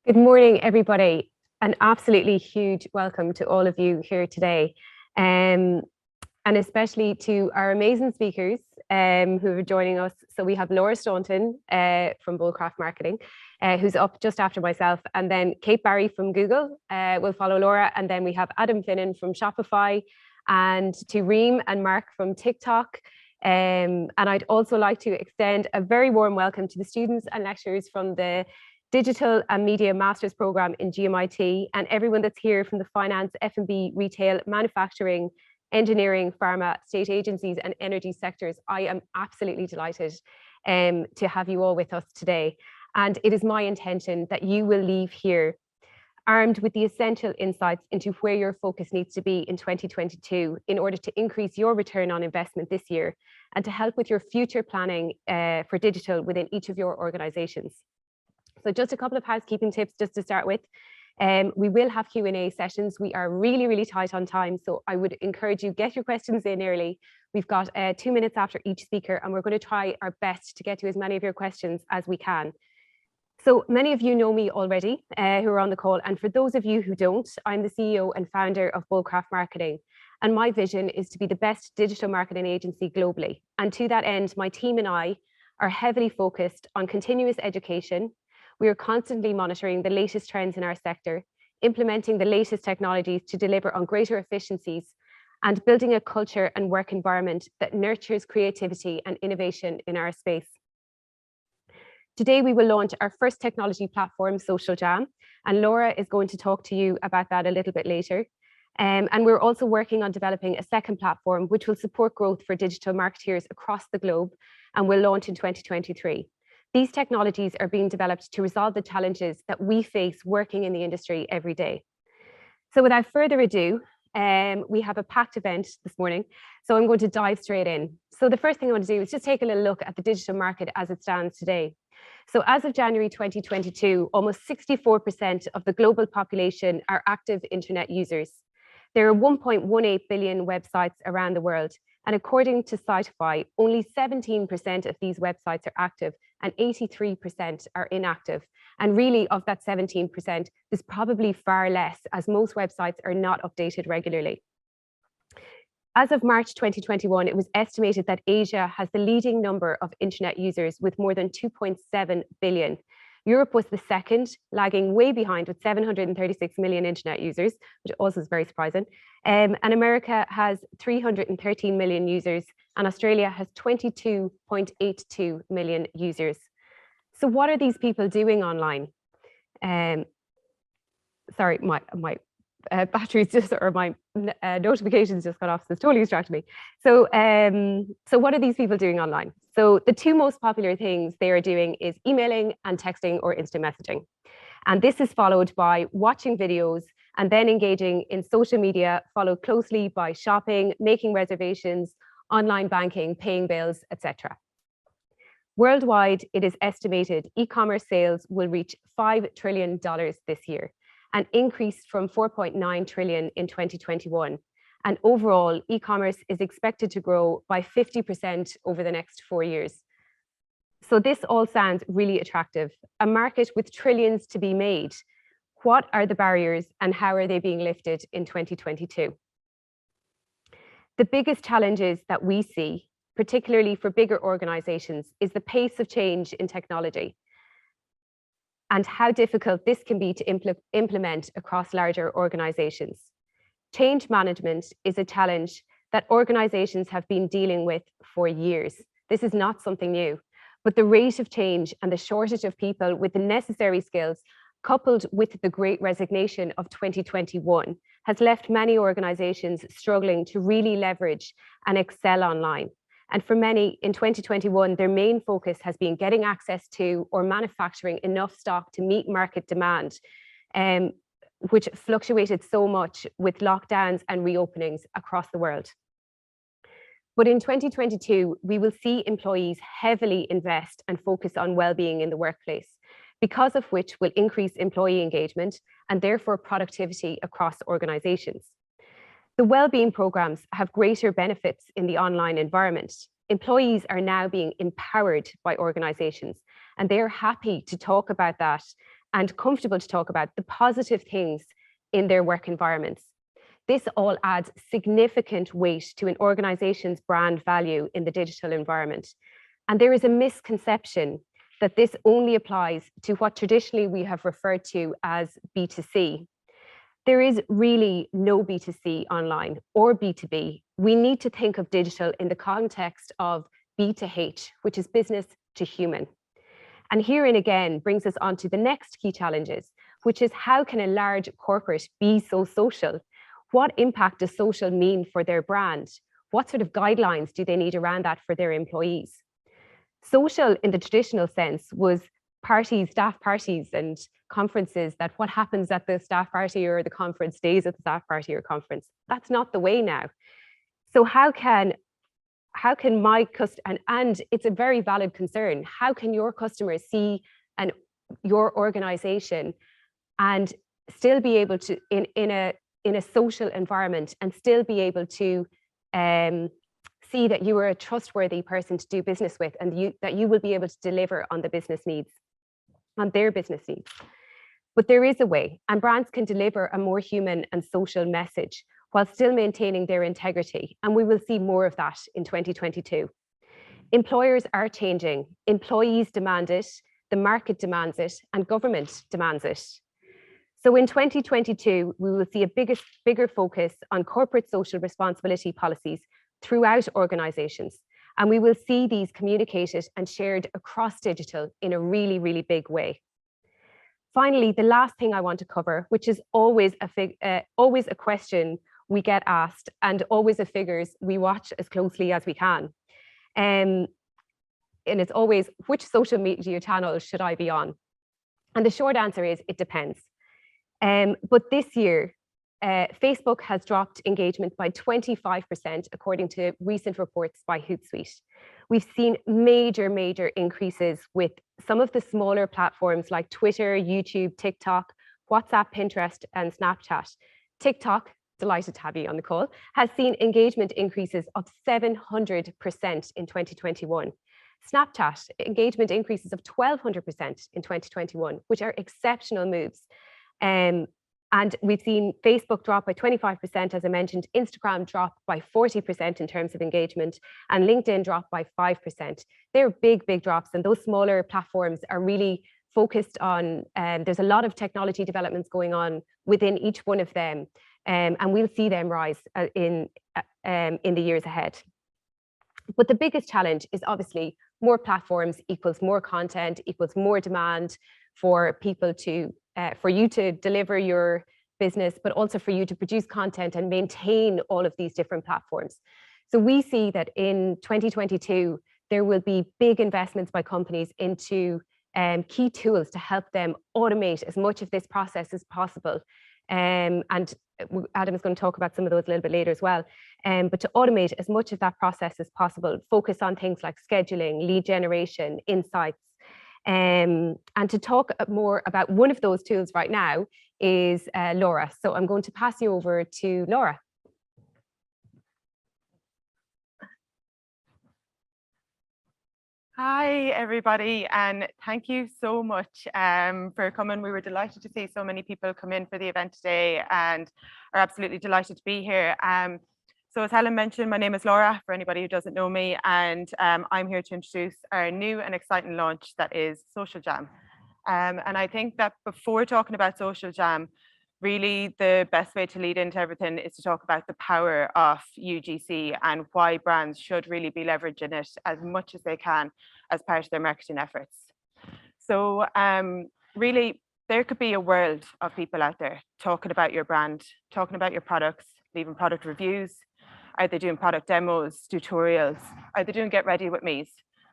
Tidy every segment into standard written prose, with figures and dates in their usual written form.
Good morning, everybody. An absolutely huge welcome to all of you here today, and especially to our amazing speakers who are joining us. So we have Laura Staunton from Bullcraft Marketing, who's up just after myself, and then Kate Barry from Google will follow Laura, and then we have Adam Finnan from Shopify, and to Reem and Mark from Tik Tok. And I'd also like to extend a very warm welcome to the students and lecturers from the Digital and Media Master's Programme in GMIT, and everyone that's here from the finance, F&B, retail, manufacturing, engineering, pharma, state agencies, and energy sectors. I am absolutely delighted to have you all with us today. And it is my intention that you will leave here armed with the essential insights into where your focus needs to be in 2022 in order to increase your return on investment this year and to help with your future planning for digital within each of your organizations. So just a couple of housekeeping tips just to start with. We will have Q&A sessions. We are really tight on time, so I would encourage you, get your questions in early. We've got 2 minutes after each speaker, and we're going to try our best to get to as many of your questions as we can. So many of you know me already who are on the call, and for those of you who don't, I'm the CEO and founder of Bullcraft Marketing, and my vision is to be the best digital marketing agency globally. And to that end, my team and I are heavily focused on continuous education. We are constantly monitoring the latest trends in our sector, implementing the latest technologies to deliver on greater efficiencies, and building a culture and work environment that nurtures creativity and innovation in our space. Today, we will launch our first technology platform, Social Jam, and Laura is going to talk to you about that a little bit later. And we're also working on developing a second platform, which will support growth for digital marketeers across the globe and will launch in 2023. These technologies are being developed to resolve the challenges that we face working in the industry every day. So without further ado, we have a packed event this morning, so I'm going to dive straight in. So the first thing I want to do is just take a little look at the digital market as it stands today. So as of January 2022, almost 64% of the global population are active internet users. There are 1.18 billion websites around the world, and according to Sitify, only 17% of these websites are active and 83% are inactive. And really, of that 17%, there's probably far less, as most websites are not updated regularly. As of March 2021, it was estimated that Asia has the leading number of internet users with more than 2.7 billion. Europe was the second, lagging way behind with 736 million internet users, which also is very surprising. And America has 313 million users, and Australia has 22.82 million users. So what are these people doing online? Sorry, my batteries just, or my notifications just got off, so it's totally distracted me. So what are these people doing online? So the two most popular things they are doing is emailing and texting or instant messaging. And this is followed by watching videos and then engaging in social media, followed closely by shopping, making reservations, online banking, paying bills, etc. Worldwide, it is estimated e-commerce sales will reach $5 trillion this year, an increase from 4.9 trillion in 2021. And overall, e-commerce is expected to grow by 50% over the next 4 years. So this all sounds really attractive. A market with trillions to be made. What are the barriers and how are they being lifted in 2022? The biggest challenges that we see, particularly for bigger organizations, is the pace of change in technology and how difficult this can be to implement across larger organizations. Change management is a challenge that organizations have been dealing with for years. This is not something new, but the rate of change and the shortage of people with the necessary skills, coupled with the great resignation of 2021, has left many organizations struggling to really leverage and excel online. And for many, in 2021, their main focus has been getting access to or manufacturing enough stock to meet market demand, which fluctuated so much with lockdowns and reopenings across the world. But in 2022, we will see employees heavily invest and focus on well-being in the workplace, because of which will increase employee engagement and therefore productivity across organizations. The well-being programs have greater benefits in the online environment. Employees are now being empowered by organizations, And they're happy to talk about that and comfortable to talk about the positive things in their work environments. This all adds significant weight to an organization's brand value in the digital environment. And there is a misconception that this only applies to what traditionally we have referred to as B2C. There is really no B2C online or B2B. We need to think of digital in the context of B2H, which is business to human. And herein again brings us on to the next key challenges, which is how can a large corporate be so social? What impact does social mean for their brand? What sort of guidelines do they need around that for their employees? Social in the traditional sense was parties, staff parties and conferences, that what happens at the staff party or the conference stays at the staff party or conference. That's not the way now. So how can my customer, and it's a very valid concern, how can your customers see your organization and still be able to, in a social environment, and still be able to see that you are a trustworthy person to do business with, and that you will be able to deliver on the business needs, on their business needs. But there is a way, and brands can deliver a more human and social message while still maintaining their integrity. And we will see more of that in 2022. Employers are changing, employees demand it, the market demands it, and government demands it. So in 2022, we will see a bigger focus on corporate social responsibility policies throughout organizations. And we will see these communicated and shared across digital in a really, really big way. Finally, the last thing I want to cover, which is always a question we get asked, and always a figures we watch as closely as we can. And it's always, which social media channel should I be on? And the short answer is, it depends. But this year, Facebook has dropped engagement by 25%, according to recent reports by Hootsuite. We've seen major increases with some of the smaller platforms like Twitter, YouTube, TikTok, WhatsApp, Pinterest, and Snapchat. TikTok, delighted to have you on the call, has seen engagement increases of 700% in 2021. Snapchat, engagement increases of 1,200% in 2021, which are exceptional moves. And we've seen Facebook drop by 25%, as I mentioned, Instagram drop by 40% in terms of engagement, and LinkedIn drop by 5%. They're big drops, and those smaller platforms are really focused on, there's a lot of technology developments going on within each one of them, and we'll see them rise in the years ahead. But the biggest challenge is obviously more platforms equals more content, equals more demand for people to, for you to deliver your business, but also for you to produce content and maintain all of these different platforms. So we see that in 2022, there will be big investments by companies into key tools to help them automate as much of this process as possible. And Adam is going to talk about some of those a little bit later as well. But to automate as much of that process as possible, focus on things like scheduling, lead generation, insights. And to talk more about one of those tools right now is Laura. So I'm going to pass you over to Laura. Hi, everybody, and thank you so much for coming. We were delighted to see so many people come in for the event today and are absolutely delighted to be here. So as Helen mentioned, my name is Laura, for anybody who doesn't know me, and I'm here to introduce our new and exciting launch that is Social Jam. And I think that before talking about Social Jam, really the best way to lead into everything is to talk about the power of UGC and why brands should really be leveraging it as much as they can as part of their marketing efforts. So really, there could be a world of people out there talking about your brand, talking about your products, leaving product reviews. Are they doing product demos, tutorials? Are they doing get ready with me's?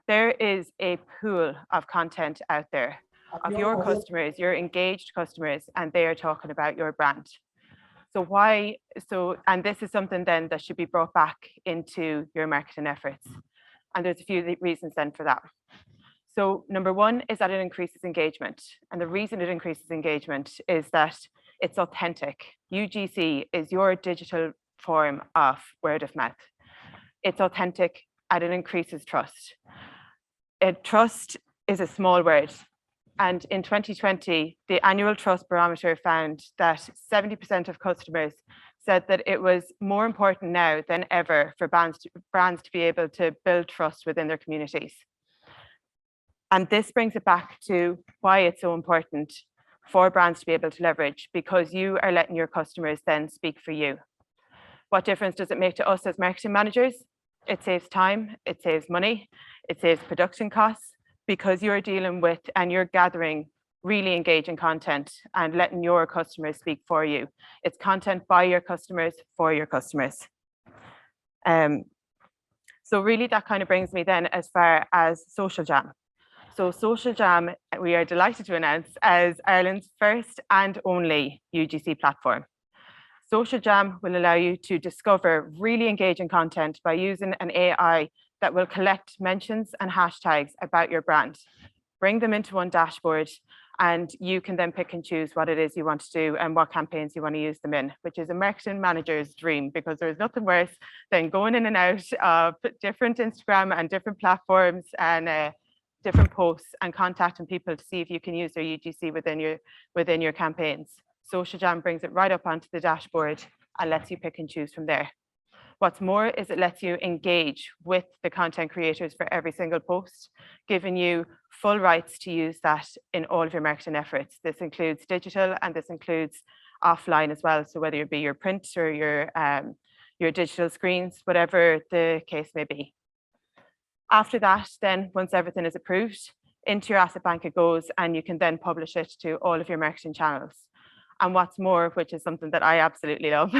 There is a pool of content out there of your customers, your engaged customers, and they are talking about your brand. So and this is something then that should be brought back into your marketing efforts. And there's a few reasons then for that. So number one is that it increases engagement. And the reason it increases engagement is that it's authentic. UGC is your digital form of word of mouth. It's authentic and it increases trust. Trust is a small word. And in 2020, the annual trust barometer found that 70% of customers said that it was more important now than ever for brands to be able to build trust within their communities. And this brings it back to why it's so important for brands to be able to leverage, because you are letting your customers then speak for you. What difference does it make to us as marketing managers? It saves time, it saves money, it saves production costs, because you're dealing with and you're gathering really engaging content and letting your customers speak for you. It's content by your customers for your customers. So really that kind of brings me then as far as Social Jam. So Social Jam, we are delighted to announce as Ireland's first and only UGC platform. Social Jam will allow you to discover really engaging content by using an AI that will collect mentions and hashtags about your brand, bring them into one dashboard, and you can then pick and choose what it is you want to do and what campaigns you want to use them in, which is a marketing manager's dream, because there's nothing worse than going in and out of different Instagram and different platforms and different posts and contacting people to see if you can use their UGC within your campaigns. Social Jam brings it right up onto the dashboard and lets you pick and choose from there. What's more is it lets you engage with the content creators for every single post, giving you full rights to use that in all of your marketing efforts. This includes digital and this includes offline as well. So whether it be your print or your digital screens, whatever the case may be. After that, then once everything is approved, into your asset bank it goes, and you can then publish it to all of your marketing channels. And what's more, which is something that I absolutely love,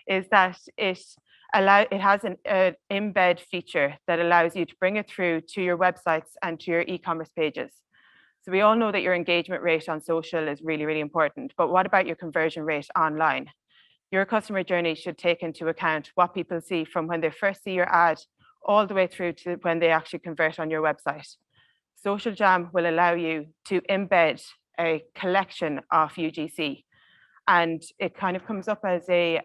is that it has an embed feature that allows you to bring it through to your websites and to your e-commerce pages. So we all know that your engagement rate on social is really, really important, but what about your conversion rate online? Your customer journey should take into account what people see from when they first see your ad all the way through to when they actually convert on your website. Social Jam will allow you to embed a collection of UGC, and it kind of comes up as a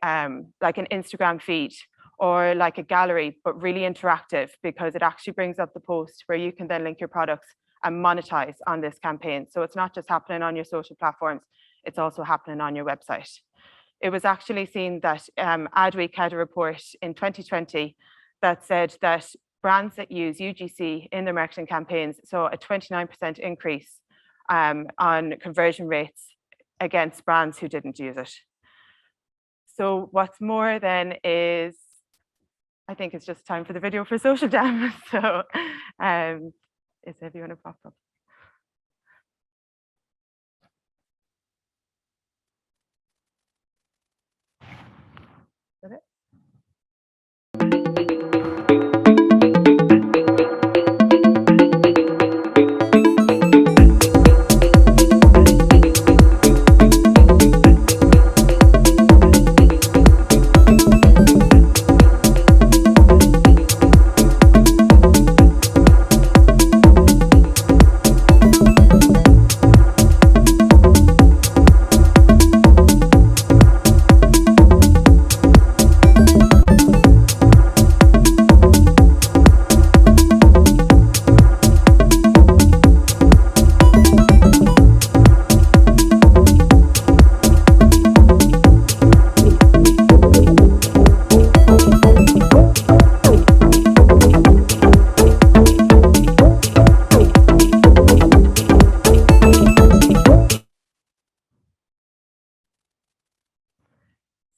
like an Instagram feed or like a gallery, but really interactive, because it actually brings up the post where you can then link your products and monetize on this campaign. So it's not just happening on your social platforms, it's also happening on your website. It was actually seen that Adweek had a report in 2020 that said that brands that use UGC in their marketing campaigns saw a 29% increase on conversion rates against brands who didn't use it. So what's more then is, I think it's just time for the video for Social Jam. So is everyone a pop up? Is that it?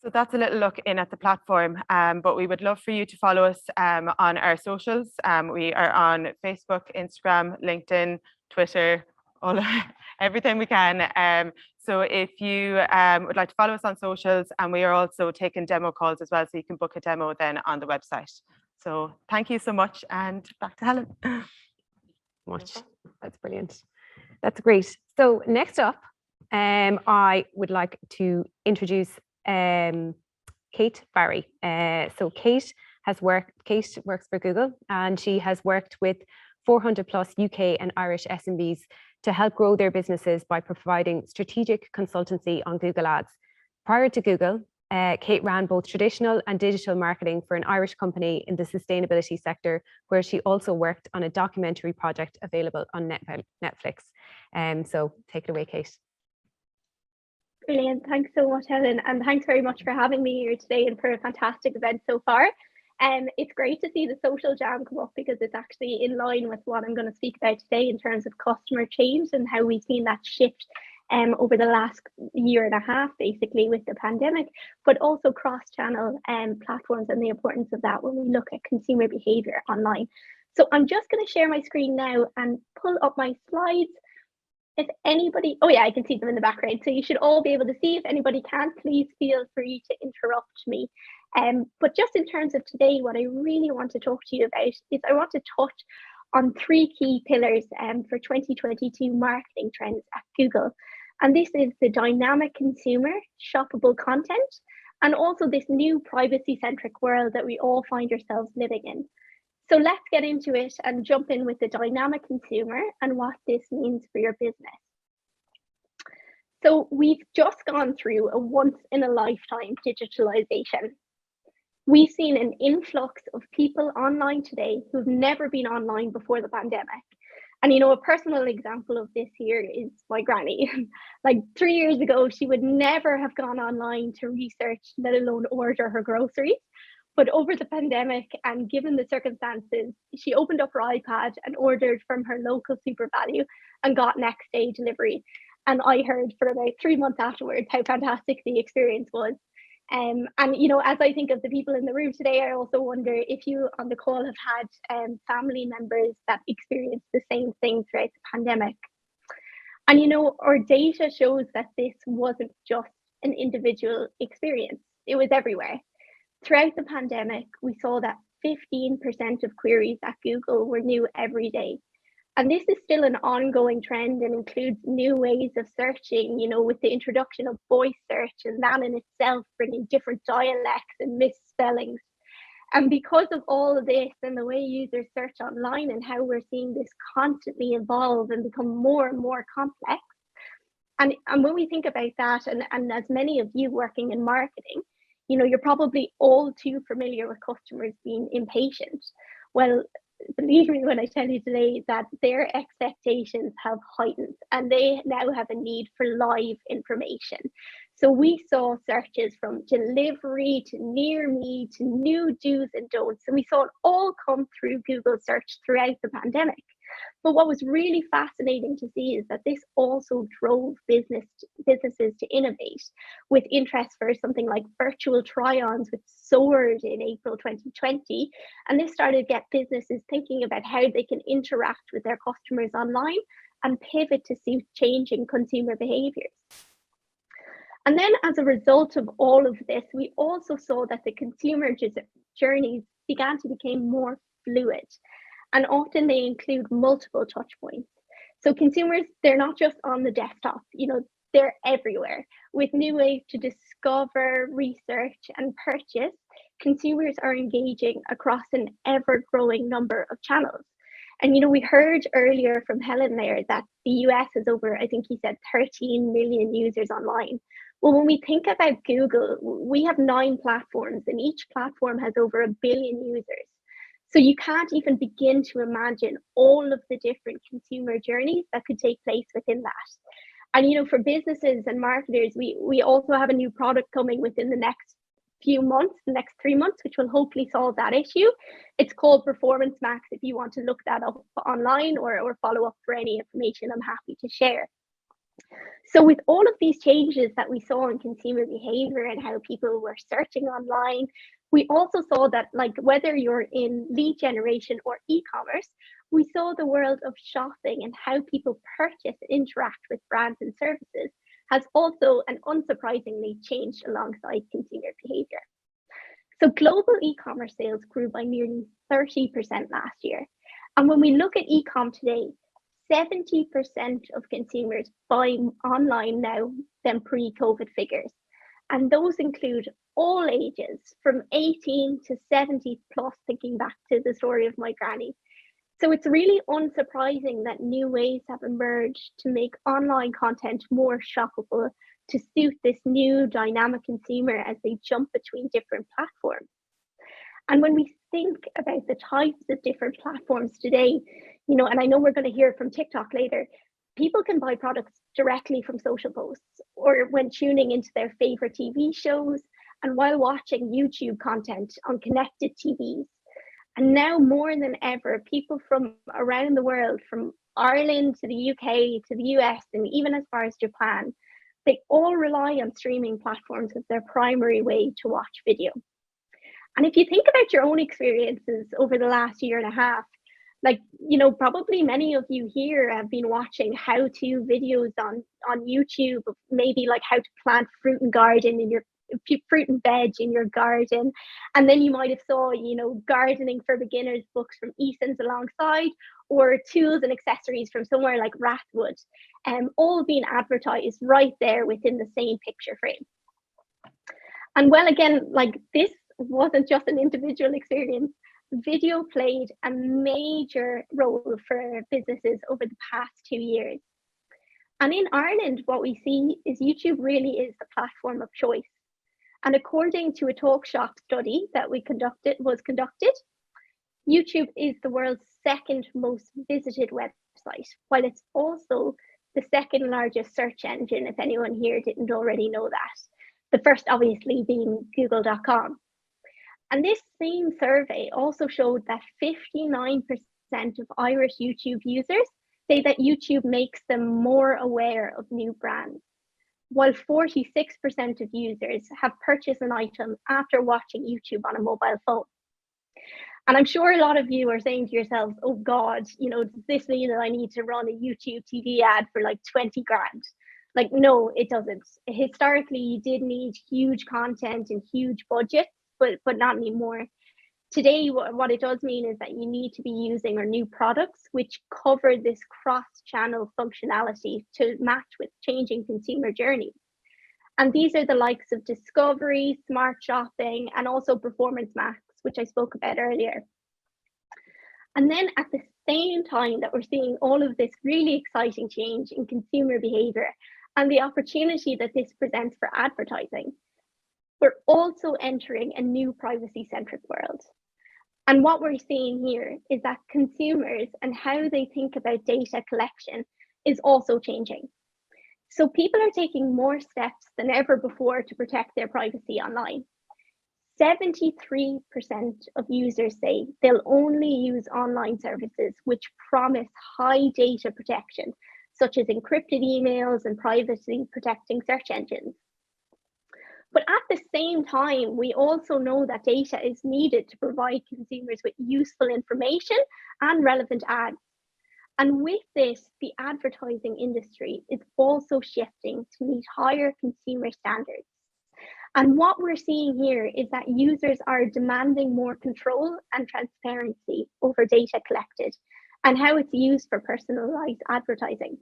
So that's a little look in at the platform, but we would love for you to follow us on our socials. We are on Facebook, Instagram, LinkedIn, Twitter, everything we can. So if you would like to follow us on socials, and we are also taking demo calls as well, so you can book a demo then on the website. So thank you so much, and back to Helen. That's brilliant. That's great. So next up, I would like to introduce Kate Barry. So Kate works for Google, and she has worked with 400 plus UK and Irish SMBs to help grow their businesses by providing strategic consultancy on Google Ads. Prior to Google, Kate ran both traditional and digital marketing for an Irish company in the sustainability sector, where she also worked on a documentary project available on Netflix. So take it away, Kate. Brilliant. Thanks so much, Helen. And thanks very much for having me here today and for a fantastic event so far. It's great to see the social jam come up because it's actually in line with what I'm going to speak about today in terms of customer change and how we've seen that shift over the last year and a half, basically, with the pandemic, but also cross-channel platforms and the importance of that when we look at consumer behavior online. So I'm just going to share my screen now and pull up my slides. If anybody, oh yeah, I can see them in the background. So you should all be able to see. If anybody can't, please feel free to interrupt me. But just in terms of today, what I really want to talk to you about is I want to touch on three key pillars for 2022 marketing trends at Google. And this is the dynamic consumer, shoppable content, and also this new privacy-centric world that we all find ourselves living in. So let's get into it and jump in with the dynamic consumer and what this means for your business. So we've just gone through a once-in-a-lifetime digitalization. We've seen an influx of people online today who've never been online before the pandemic. And a personal example of this here is my granny. Like 3 years ago, she would never have gone online to research, let alone order her groceries. But over the pandemic and given the circumstances, she opened up her iPad and ordered from her local SuperValu and got next day delivery. And I heard for about 3 months afterwards how fantastic the experience was. And as I think of the people in the room today, I also wonder if you on the call have had family members that experienced the same thing throughout the pandemic. And our data shows that this wasn't just an individual experience, it was everywhere. Throughout the pandemic, we saw that 15% of queries at Google were new every day. And this is still an ongoing trend and includes new ways of searching, with the introduction of voice search and that in itself bringing different dialects and misspellings. And because of all of this and the way users search online and how we're seeing this constantly evolve and become more and more complex. And when we think about that, and as many of you working in marketing, you're probably all too familiar with customers being impatient. Well, believe me when I tell you today that their expectations have heightened and they now have a need for live information. So we saw searches from delivery to near me to new do's and don'ts, and we saw it all come through Google search throughout the pandemic. But what was really fascinating to see is that this also drove businesses to innovate, with interest for something like virtual try-ons, which soared in April 2020. And this started to get businesses thinking about how they can interact with their customers online and pivot to suit changing consumer behaviors. And then as a result of all of this, we also saw that the consumer journeys began to become more fluid. And often they include multiple touch points. So consumers, they're not just on the desktop, they're everywhere. With new ways to discover, research, and purchase, consumers are engaging across an ever-growing number of channels. And we heard earlier from Helen there that the US has over, I think he said 13 million users online. Well, when we think about Google, we have 9 platforms and each platform has over 1 billion users. So you can't even begin to imagine all of the different consumer journeys that could take place within that. And for businesses and marketers, we also have a new product coming within the next few months, the next 3 months, which will hopefully solve that issue. It's called Performance Max. If you want to look that up online or follow up for any information, I'm happy to share. So with all of these changes that we saw in consumer behavior and how people were searching online, we also saw that, like, whether you're in lead generation or e-commerce, we saw the world of shopping and how people purchase and interact with brands and services has also and unsurprisingly changed alongside consumer behavior. So global e-commerce sales grew by nearly 30% last year. And when we look at e-com today, 70% of consumers buy online now than pre-COVID figures. And those include all ages, from 18 to 70 plus, thinking back to the story of my granny. So it's really unsurprising that new ways have emerged to make online content more shoppable, to suit this new dynamic consumer as they jump between different platforms. And when we think about the types of different platforms today, and I know we're going to hear from TikTok later, people can buy products directly from social posts or when tuning into their favorite TV shows and while watching YouTube content on connected TVs. And now more than ever, people from around the world, from Ireland to the UK to the US and even as far as Japan, they all rely on streaming platforms as their primary way to watch video. And if you think about your own experiences over the last year and a half, probably many of you here have been watching how-to videos on YouTube, maybe like how to plant fruit and veg in your garden. And then you might have saw, gardening for beginners books from Eason's alongside, or tools and accessories from somewhere like Rathwood, all being advertised right there within the same picture frame. And well, again, this wasn't just an individual experience. Video played a major role for businesses over the past 2 years. And in Ireland, what we see is YouTube really is the platform of choice. And according to a TalkShop study that was conducted, YouTube is the world's second most visited website, while it's also the second largest search engine, if anyone here didn't already know that. The first obviously being google.com. And this same survey also showed that 59% of Irish YouTube users say that YouTube makes them more aware of new brands, while 46% of users have purchased an item after watching YouTube on a mobile phone. And I'm sure a lot of you are saying to yourselves, oh God, does this mean that I need to run a YouTube TV ad for like 20 grand? No, it doesn't. Historically, you did need huge content and huge budgets, but not anymore. Today, what it does mean is that you need to be using our new products, which cover this cross-channel functionality to match with changing consumer journeys. And these are the likes of Discovery, Smart Shopping, and also Performance Max, which I spoke about earlier. And then at the same time that we're seeing all of this really exciting change in consumer behavior and the opportunity that this presents for advertising, we're also entering a new privacy-centric world. And what we're seeing here is that consumers and how they think about data collection is also changing. So people are taking more steps than ever before to protect their privacy online. 73% of users say they'll only use online services which promise high data protection, such as encrypted emails and privacy protecting search engines. But at the same time, we also know that data is needed to provide consumers with useful information and relevant ads. And with this, the advertising industry is also shifting to meet higher consumer standards. And what we're seeing here is that users are demanding more control and transparency over data collected and how it's used for personalized advertising.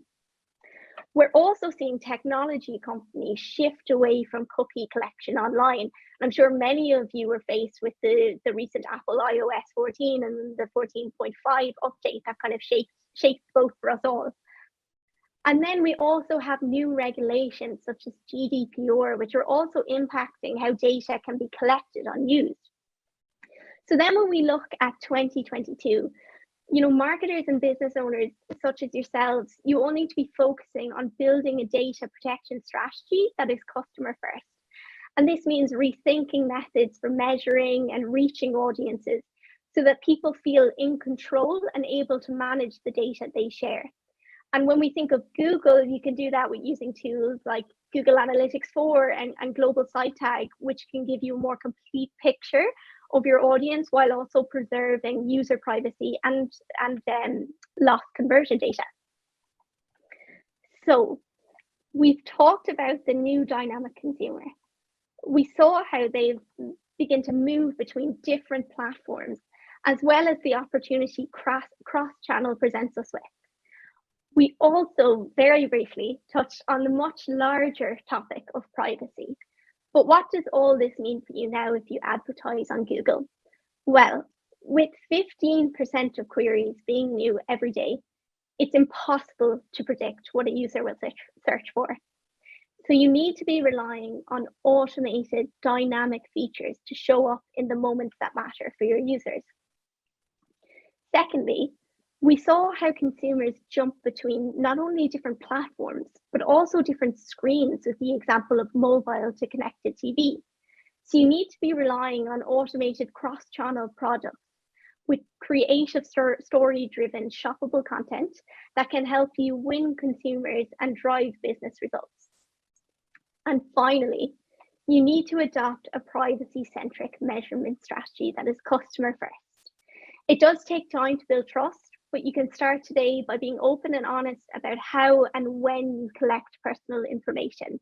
We're also seeing technology companies shift away from cookie collection online. I'm sure many of you were faced with the recent Apple iOS 14 and the 14.5 update that kind of shaped the boat for us all. And then we also have new regulations such as GDPR, which are also impacting how data can be collected and used. So then when we look at 2022, marketers and business owners such as yourselves, you all need to be focusing on building a data protection strategy that is customer first. And this means rethinking methods for measuring and reaching audiences so that people feel in control and able to manage the data they share. And when we think of Google, you can do that with using tools like Google Analytics 4 and Global Site Tag, which can give you a more complete picture of your audience while also preserving user privacy and lost conversion data. So we've talked about the new dynamic consumer. We saw how they've begun to move between different platforms, as well as the opportunity cross-channel presents us with. We also very briefly touched on the much larger topic of privacy. But what does all this mean for you now if you advertise on Google? Well, with 15% of queries being new every day, it's impossible to predict what a user will search for. So you need to be relying on automated dynamic features to show up in the moments that matter for your users. Secondly, we saw how consumers jump between not only different platforms, but also different screens, with the example of mobile to connected TV. So you need to be relying on automated cross-channel products with creative story-driven shoppable content that can help you win consumers and drive business results. And finally, you need to adopt a privacy-centric measurement strategy that is customer first. It does take time to build trust, but you can start today by being open and honest about how and when you collect personal information.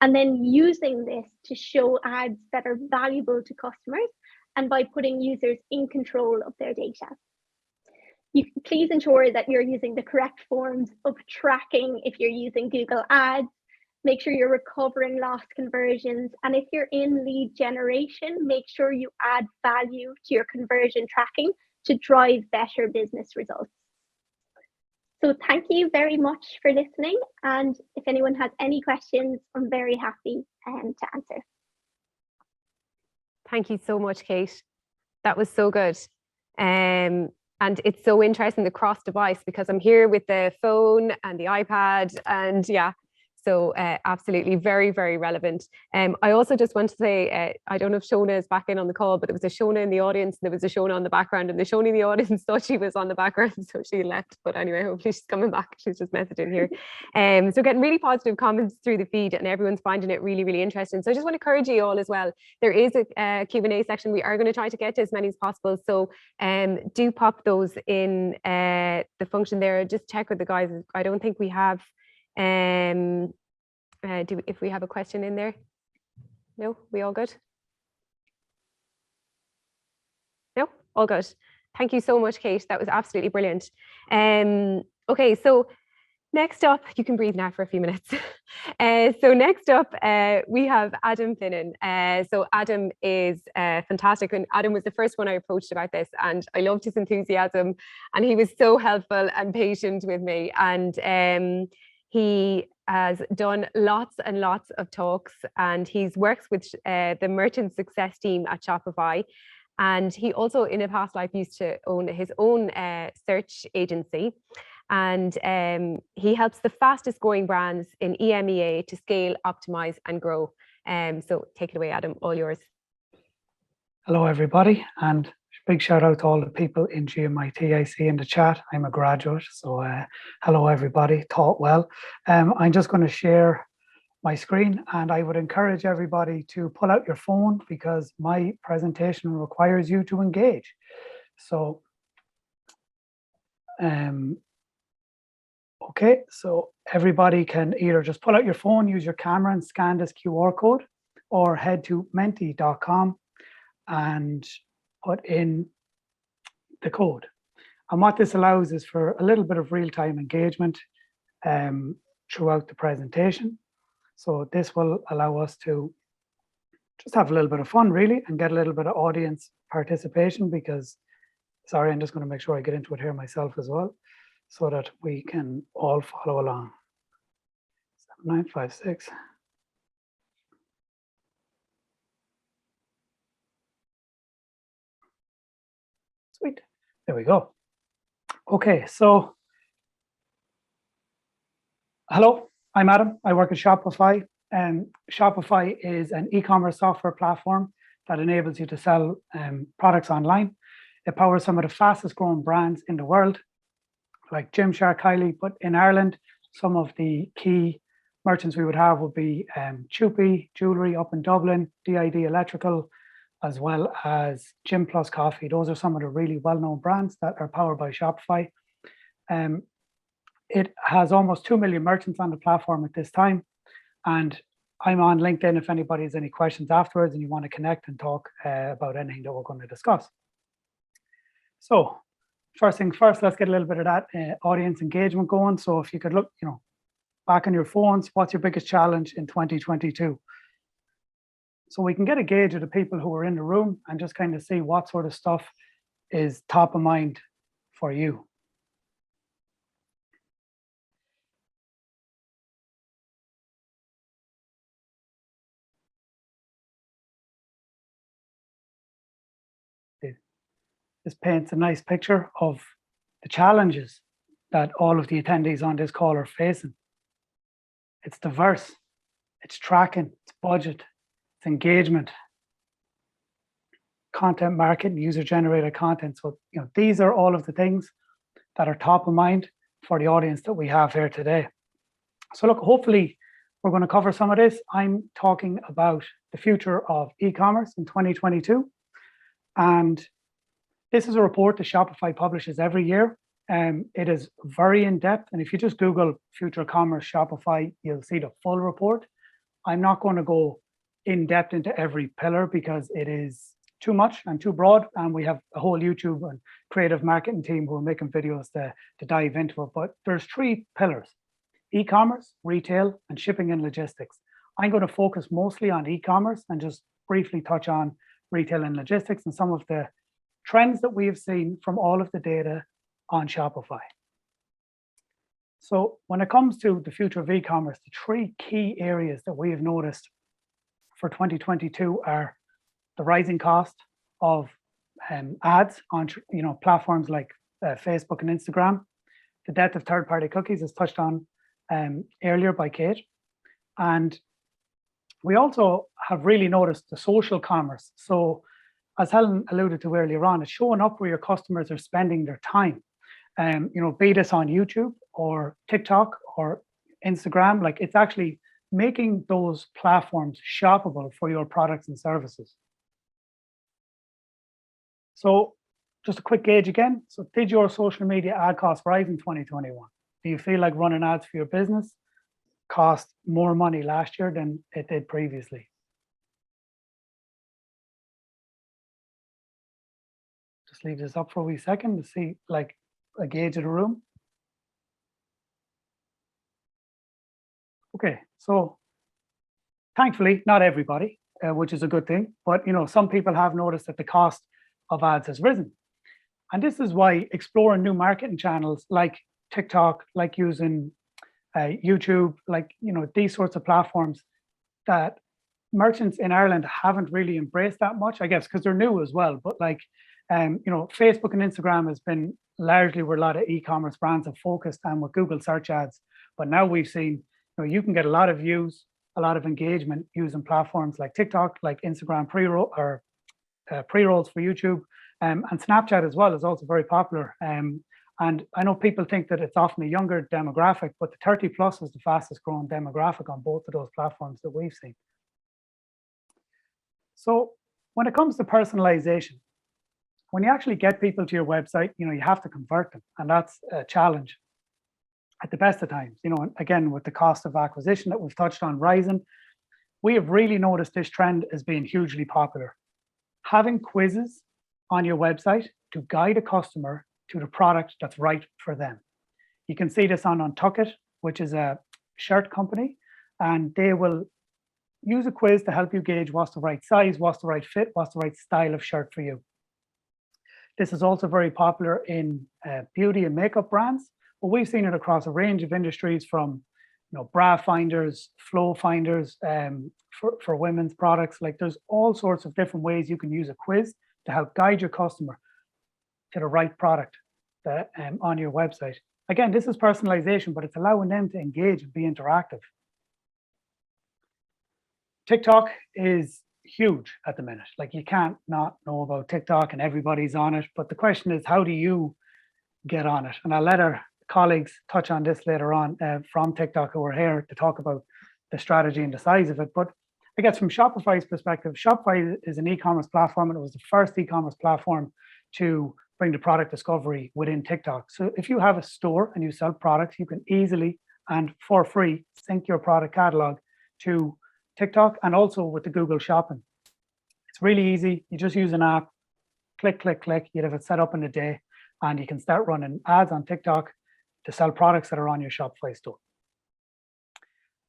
And then using this to show ads that are valuable to customers and by putting users in control of their data. You can please ensure that you're using the correct forms of tracking if you're using Google Ads. Make sure you're recovering lost conversions. And if you're in lead generation, make sure you add value to your conversion tracking to drive better business results. So thank you very much for listening. And if anyone has any questions, I'm very happy to answer. Thank you so much, Kate. That was so good. And it's so interesting, the cross device, because I'm here with the phone and the iPad, and yeah, so absolutely very, very relevant. I also just want to say, I don't know if Shona is back in on the call, but there was a Shona in the audience, and there was a Shona on the background, and the Shona in the audience thought she was on the background, so she left. But anyway, hopefully she's coming back. She's just messaging here. So getting really positive comments through the feed, and everyone's finding it really, really interesting. So I just want to encourage you all as well. There is a Q&A section. We are going to try to get to as many as possible. So do pop those in the function there. Just check with the guys. I don't think we have if we have a question in there. No, we all good? No, all good. Thank you so much, Kate. That was absolutely brilliant. Okay, so next up, you can breathe now for a few minutes. So next up, we have Adam Finnan. So Adam is fantastic, and Adam was the first one I approached about this, and I loved his enthusiasm, and he was so helpful and patient with me. And he has done lots and lots of talks, and he's works with the merchant success team at Shopify. And he also, in a past life, used to own his own search agency. And he helps the fastest growing brands in EMEA to scale, optimize, and grow. So take it away, Adam, all yours. Hello, everybody, and big shout out to all the people in GMIT I see in the chat. I'm a graduate, so hello, everybody, taught well. I'm just going to share my screen, and I would encourage everybody to pull out your phone because my presentation requires you to engage. So, okay, so everybody can either just pull out your phone, use your camera and scan this QR code, or head to menti.com and put in the code. And what this allows is for a little bit of real-time engagement throughout the presentation. So this will allow us to just have a little bit of fun, really, and get a little bit of audience participation because, sorry, I'm just going to make sure I get into it here myself as well so that we can all follow along. 7956. Sweet. There we go. Okay, so hello, I'm Adam. I work at Shopify. And Shopify is an e-commerce software platform that enables you to sell products online. It powers some of the fastest growing brands in the world, like Gymshark, Kylie. But in Ireland, some of the key merchants we would have would be Chupi Jewelry up in Dublin, DID Electrical, as well as Gym Plus Coffee. Those are some of the really well-known brands that are powered by Shopify. It has almost 2 million merchants on the platform at this time. And I'm on LinkedIn if anybody has any questions afterwards and you want to connect and talk about anything that we're going to discuss. So first thing first, let's get a little bit of that audience engagement going. So if you could look, back on your phones, what's your biggest challenge in 2022? So we can get a gauge of the people who are in the room and just kind of see what sort of stuff is top of mind for you. This paints a nice picture of the challenges that all of the attendees on this call are facing. It's diverse, it's tracking, it's budget, it's engagement, content marketing, user-generated content. So, these are all of the things that are top of mind for the audience that we have here today. So look, hopefully we're going to cover some of this. I'm talking about the future of e-commerce in 2022. And this is a report that Shopify publishes every year. It is very in-depth. And if you just Google future commerce Shopify, you'll see the full report. I'm not going to go in-depth into every pillar because it is too much and too broad. And we have a whole YouTube and creative marketing team who are making videos to dive into it. But there's 3 pillars: e-commerce, retail, and shipping and logistics. I'm going to focus mostly on e-commerce and just briefly touch on retail and logistics and some of the trends that we have seen from all of the data on Shopify. So when it comes to the future of e-commerce, the 3 key areas that we have noticed for 2022 are the rising cost of ads on platforms like Facebook and Instagram, the death of third-party cookies, as touched on earlier by Kate, and we also have really noticed the social commerce. So as Helen alluded to earlier on, it's showing up where your customers are spending their time. Be this on YouTube or TikTok or Instagram, like it's actually making those platforms shoppable for your products and services. So just a quick gauge again. So did your social media ad costs rise in 2021? Do you feel like running ads for your business cost more money last year than it did previously? Just leave this up for a wee second to see like a gauge of the room. Okay, so thankfully, not everybody, which is a good thing, but some people have noticed that the cost of ads has risen. And this is why exploring new marketing channels like TikTok, like using YouTube, like these sorts of platforms that merchants in Ireland haven't really embraced that much, I guess, because they're new as well. But Facebook and Instagram has been largely where a lot of e-commerce brands have focused, and with Google search ads. But now we've seen you can get a lot of views, a lot of engagement using platforms like TikTok, like Instagram pre-rolls for YouTube, and Snapchat as well is also very popular. And I know people think that it's often a younger demographic, but the 30 plus is the fastest growing demographic on both of those platforms that we've seen. So when it comes to personalization, when you actually get people to your website, you have to convert them, and that's a challenge at the best of times. Again, with the cost of acquisition that we've touched on rising, we have really noticed this trend as being hugely popular. Having quizzes on your website to guide a customer to the product that's right for them. You can see this on Untitled, which is a shirt company, and they will use a quiz to help you gauge what's the right size, what's the right fit, what's the right style of shirt for you. This is also very popular in beauty and makeup brands, but we've seen it across a range of industries, from bra finders, flow finders, for women's products. Like there's all sorts of different ways you can use a quiz to help guide your customer to the right product that, on your website. Again, this is personalization, but it's allowing them to engage and be interactive. TikTok is huge at the minute. Like you can't not know about TikTok, and everybody's on it. But the question is, how do you get on it? And I'll let our colleagues touch on this later on from TikTok, who are here to talk about the strategy and the size of it. But I guess from Shopify's perspective, Shopify is an e-commerce platform, and it was the first e-commerce platform to bring the product discovery within TikTok. So if you have a store and you sell products, you can easily and for free sync your product catalog to TikTok, and also with the Google Shopping. It's really easy. You just use an app, click, click, click. You'd have it set up in a day, and you can start running ads on TikTok to sell products that are on your Shopify store.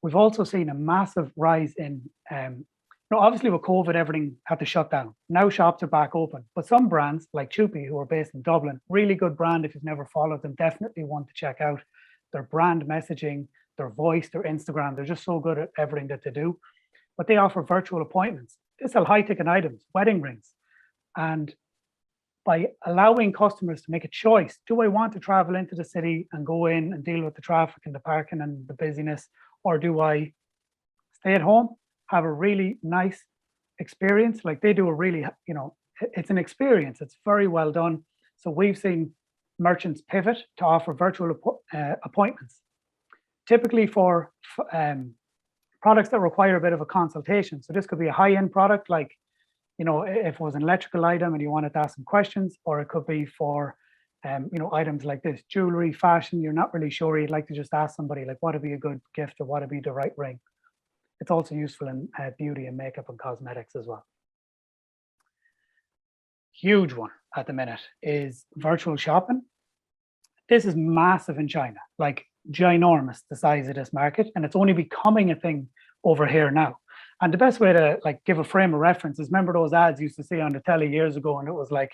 We've also seen a massive rise in, obviously with COVID, everything had to shut down. Now shops are back open, but some brands like Chupi, who are based in Dublin, really good brand. If you've never followed them, definitely want to check out their brand messaging, their voice, their Instagram. They're just so good at everything that they do. But they offer virtual appointments. They sell high ticket items, wedding rings. And by allowing customers to make a choice. Do I want to travel into the city and go in and deal with the traffic and the parking and the busyness, or do I stay at home, have a really nice experience? Like they do a really, it's an experience. It's very well done. So we've seen merchants pivot to offer virtual appointments, typically for products that require a bit of a consultation. So this could be a high-end product, like, if it was an electrical item and you wanted to ask some questions, or it could be for, items like this, jewelry, fashion, you're not really sure, you'd like to just ask somebody, like, what would be a good gift or what would be the right ring. It's also useful in beauty and makeup and cosmetics as well. Huge one at the minute is virtual shopping. This is massive in China, like ginormous, the size of this market, and it's only becoming a thing over here now. And the best way to give a frame of reference is, remember those ads you used to see on the telly years ago, and it was like,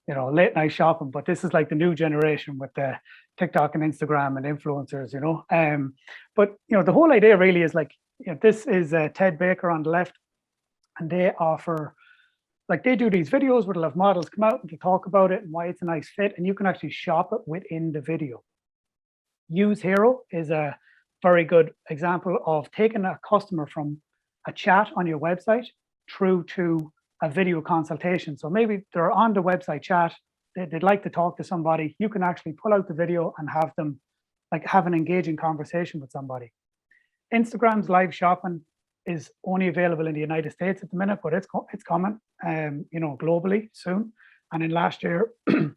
late night shopping, but this is like the new generation with the TikTok and Instagram and influencers, but the whole idea really is this is Ted Baker on the left, and they offer, they do these videos where they'll have models come out and they talk about it and why it's a nice fit, and you can actually shop it within the video. Use Hero is a very good example of taking a customer from a chat on your website through to a video consultation. So maybe they're on the website chat, they'd like to talk to somebody, you can actually pull out the video and have them have an engaging conversation with somebody. Instagram's live shopping is only available in the United States at the minute, but it's coming, globally soon. And in last year, it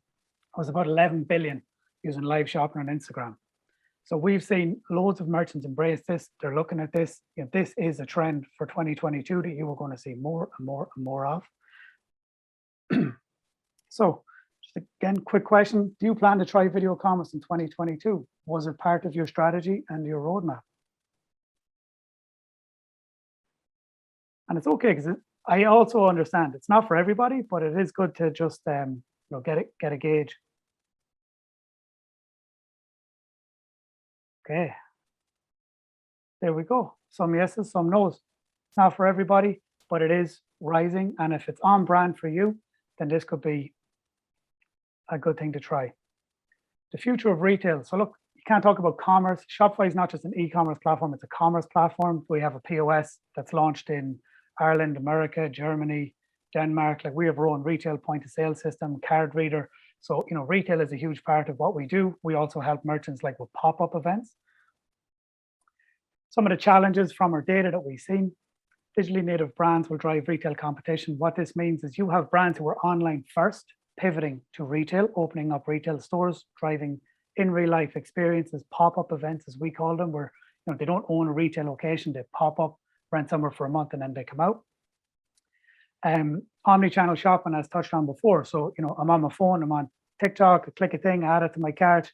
was about 11 billion using live shopping on Instagram. So we've seen loads of merchants embrace this. They're looking at this. This is a trend for 2022 that you are going to see more and more and more of. So just again, quick question. Do you plan to try video commerce in 2022? Was it part of your strategy and your roadmap? And it's okay, because I also understand it's not for everybody, but it is good to just get a gauge. Okay, there we go. Some yeses, some nos. It's not for everybody, but it is rising. And if it's on brand for you, then this could be a good thing to try. The future of retail. So look, you can't talk about commerce. Shopify is not just an e-commerce platform, it's a commerce platform. We have a POS that's launched in Ireland, America, Germany, Denmark. We have our own retail point of sale system, card reader. So, retail is a huge part of what we do. We also help merchants with pop-up events. Some of the challenges from our data that we've seen: digitally native brands will drive retail competition. What this means is you have brands who are online first, pivoting to retail, opening up retail stores, driving in real life experiences, pop-up events, as we call them, where they don't own a retail location, they pop up, rent somewhere for a month, and then they come out. Omni-channel shopping, as touched on before. So, I'm on my phone, I'm on TikTok, I click a thing, add it to my cart,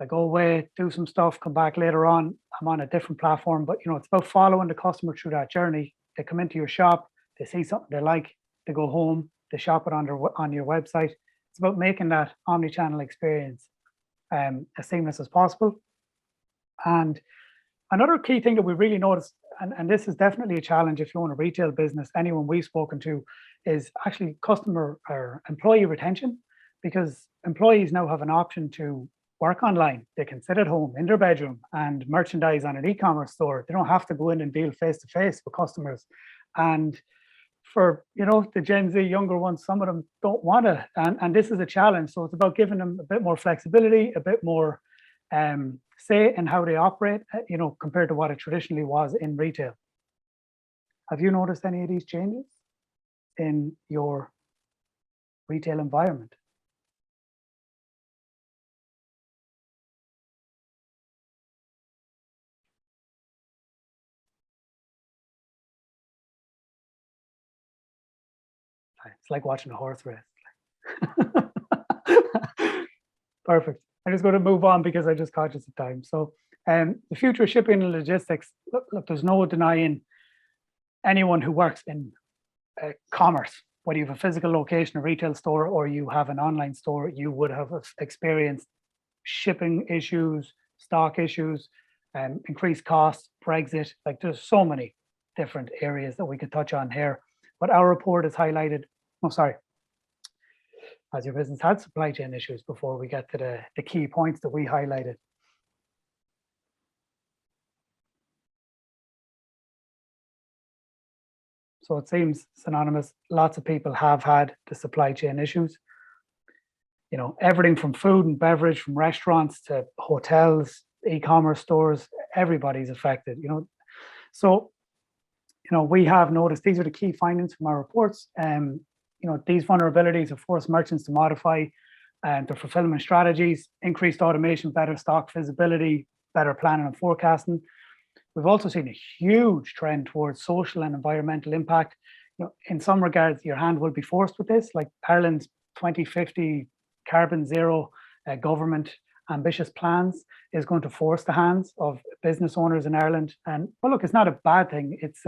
I go away, do some stuff, come back later on, I'm on a different platform. But, it's about following the customer through that journey. They come into your shop, they see something they like, they go home, they shop it on your website. It's about making that omni-channel experience as seamless as possible. And another key thing that we really noticed, and this is definitely a challenge if you own a retail business, anyone we've spoken to, is actually customer or employee retention, because employees now have an option to work online. They can sit at home in their bedroom and merchandise on an e-commerce store. They don't have to go in and deal face to face with customers. And for the Gen Z younger ones, some of them don't want to, and this is a challenge. So it's about giving them a bit more flexibility, a bit more say in how they operate, compared to what it traditionally was in retail. Have you noticed any of these changes in your retail environment? It's like watching a horse race. Perfect. I'm just going to move on because I'm just conscious of time. So the future of shipping and logistics, look, there's no denying anyone who works in commerce, whether you have a physical location, a retail store, or you have an online store, you would have experienced shipping issues, stock issues, increased costs, Brexit. There's so many different areas that we could touch on here. But our report has highlighted, Has your business had supply chain issues before we get to the key points that we highlighted? So it seems synonymous. Lots of people have had the supply chain issues. You know, everything from food and beverage, from restaurants to hotels, e-commerce stores, everybody's affected, you know. So, you know, we have noticed these are the key findings from our reports. You know, these vulnerabilities have forced merchants to modify their fulfillment strategies, increased automation, better stock visibility, better planning and forecasting. We've also seen a huge trend towards social and environmental impact. You know, in some regards, your hand will be forced with this, like Ireland's 2050 carbon zero government ambitious plans is going to force the hands of business owners in Ireland. And well, look, it's not a bad thing. It's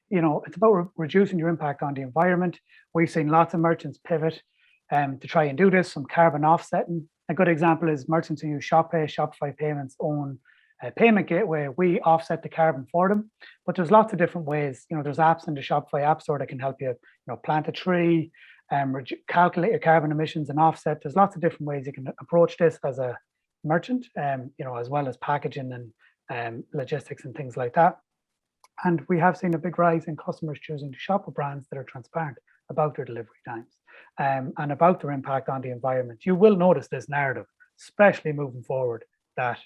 you know, it's about reducing your impact on the environment. We've seen lots of merchants pivot to try and do this, some carbon offsetting. A good example is merchants who use ShopPay, Shopify Payments own a payment gateway. We offset the carbon for them, but there's lots of different ways. You know, there's apps in the Shopify App Store that can help you, plant a tree, calculate your carbon emissions and offset. There's lots of different ways you can approach this as a merchant, you know, as well as packaging and logistics and things like that. And we have seen a big rise in customers choosing to shop with brands that are transparent about their delivery times and about their impact on the environment. You will notice this narrative, especially moving forward, that,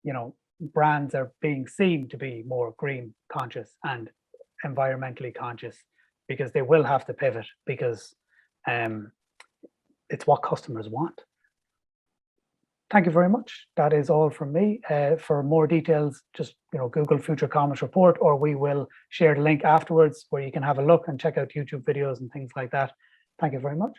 you know, brands are being seen to be more green conscious and environmentally conscious, because they will have to pivot, because it's what customers want. Thank you very much. That is all from me. For more details, just Google Future Commerce Report, or we will share the link afterwards where you can have a look and check out YouTube videos and things like that. Thank you very much.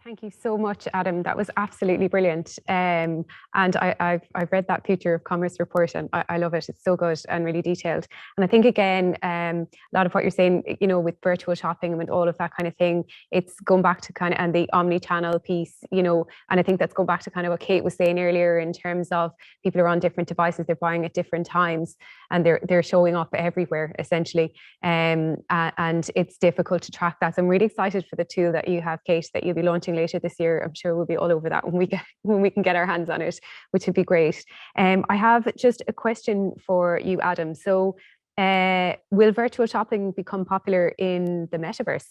Thank you so much, Adam. That was absolutely brilliant. And I've read that Future of Commerce report, and I love it. It's so good and really detailed. And I think, again, a lot of what you're saying, with virtual shopping and with all of that kind of thing, it's going back to and the omni-channel piece, and I think that's going back to what Kate was saying earlier in terms of people are on different devices, they're buying at different times, and they're showing up everywhere, essentially. And it's difficult to track that. So I'm really excited for the tool that you have, Kate, that you'll be launching later this year. I'm sure we'll be all over that when we can get our hands on it, which would be great. I have just a question for you, Adam. So will virtual shopping become popular in the metaverse?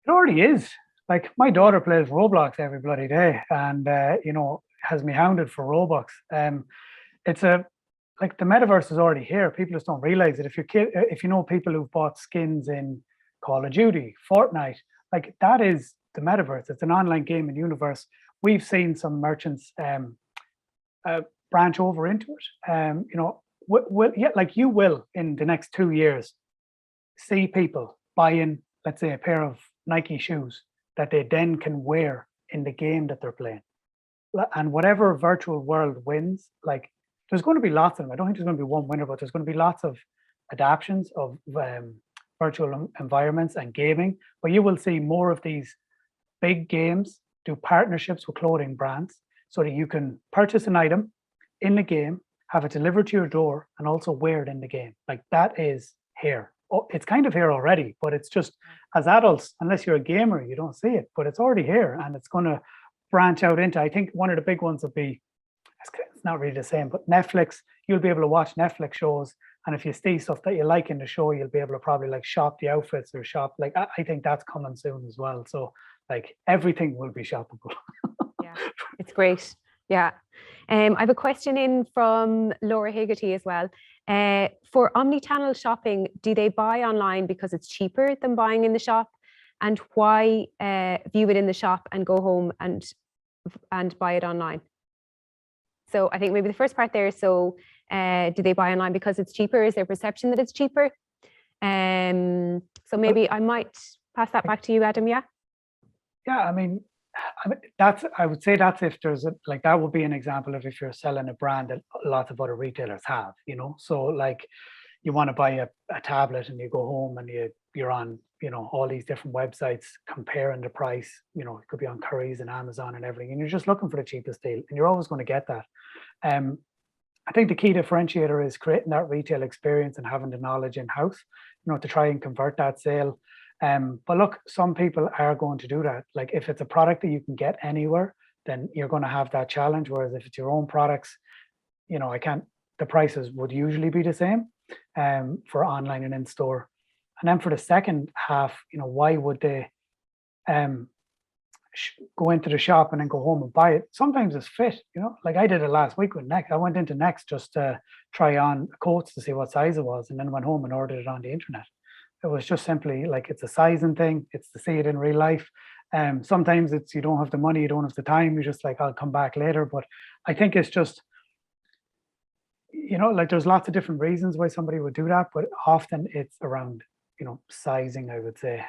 It already is. Like, my daughter plays Roblox every bloody day, and has me hounded for Robux. It's like the metaverse is already here. People just don't realize it. If you know people who've bought skins in Call of Duty, Fortnite, like, that is the metaverse. It's an online gaming universe. We've seen some merchants branch over into it. Like, you will in the next 2 years see people buying, let's say, a pair of Nike shoes that they then can wear in the game that they're playing. And whatever virtual world wins, like, there's going to be lots of them. I don't think there's going to be one winner, but there's going to be lots of adaptions of virtual environments and gaming. But you will see more of these big games do partnerships with clothing brands so that you can purchase an item in the game, have it delivered to your door, and also wear it in the game. Like, that is here. Oh, it's kind of here already, but it's just, as adults, unless you're a gamer, you don't see it, but it's already here, and it's going to branch out into, I think one of the big ones will be, it's not really the same, but Netflix. You'll be able to watch Netflix shows, and if you see stuff that you like in the show, you'll be able to probably shop the outfits or shop. Like, I think that's coming soon as well. So, like, everything will be shoppable. Yeah, it's great. Yeah. I have a question in from Laura Haggerty as well. For omni-channel shopping, do they buy online because it's cheaper than buying in the shop? And why view it in the shop and go home and buy it online? So I think maybe the first part there. So do they buy online because it's cheaper? Is there perception that it's cheaper? So maybe I might pass that back to you, Adam. Yeah. Yeah, I mean, I would say that's if there's that would be an example of if you're selling a brand that lots of other retailers have, So, like, you want to buy a tablet and you go home and you're on, all these different websites comparing the price, it could be on Currys and Amazon and everything, and you're just looking for the cheapest deal, and you're always going to get that. I think the key differentiator is creating that retail experience and having the knowledge in-house, to try and convert that sale. But look, some people are going to do that. Like if it's a product that you can get anywhere, then you're going to have that challenge. Whereas if it's your own products, you know, the prices would usually be the same for online and in store. And then for the second half, you know, why would they go into the shop and then go home and buy it? Sometimes it's fit, you know, like I did it last week with Next. I went into Next just to try on coats to see what size it was, and then went home and ordered it on the internet. It was just simply like, it's a sizing thing. It's to see it in real life. Sometimes it's, you don't have the money, you don't have the time. You're just like, I'll come back later. But I think it's just, you know, like there's lots of different reasons why somebody would do that, but often it's around, you know, sizing, I would say,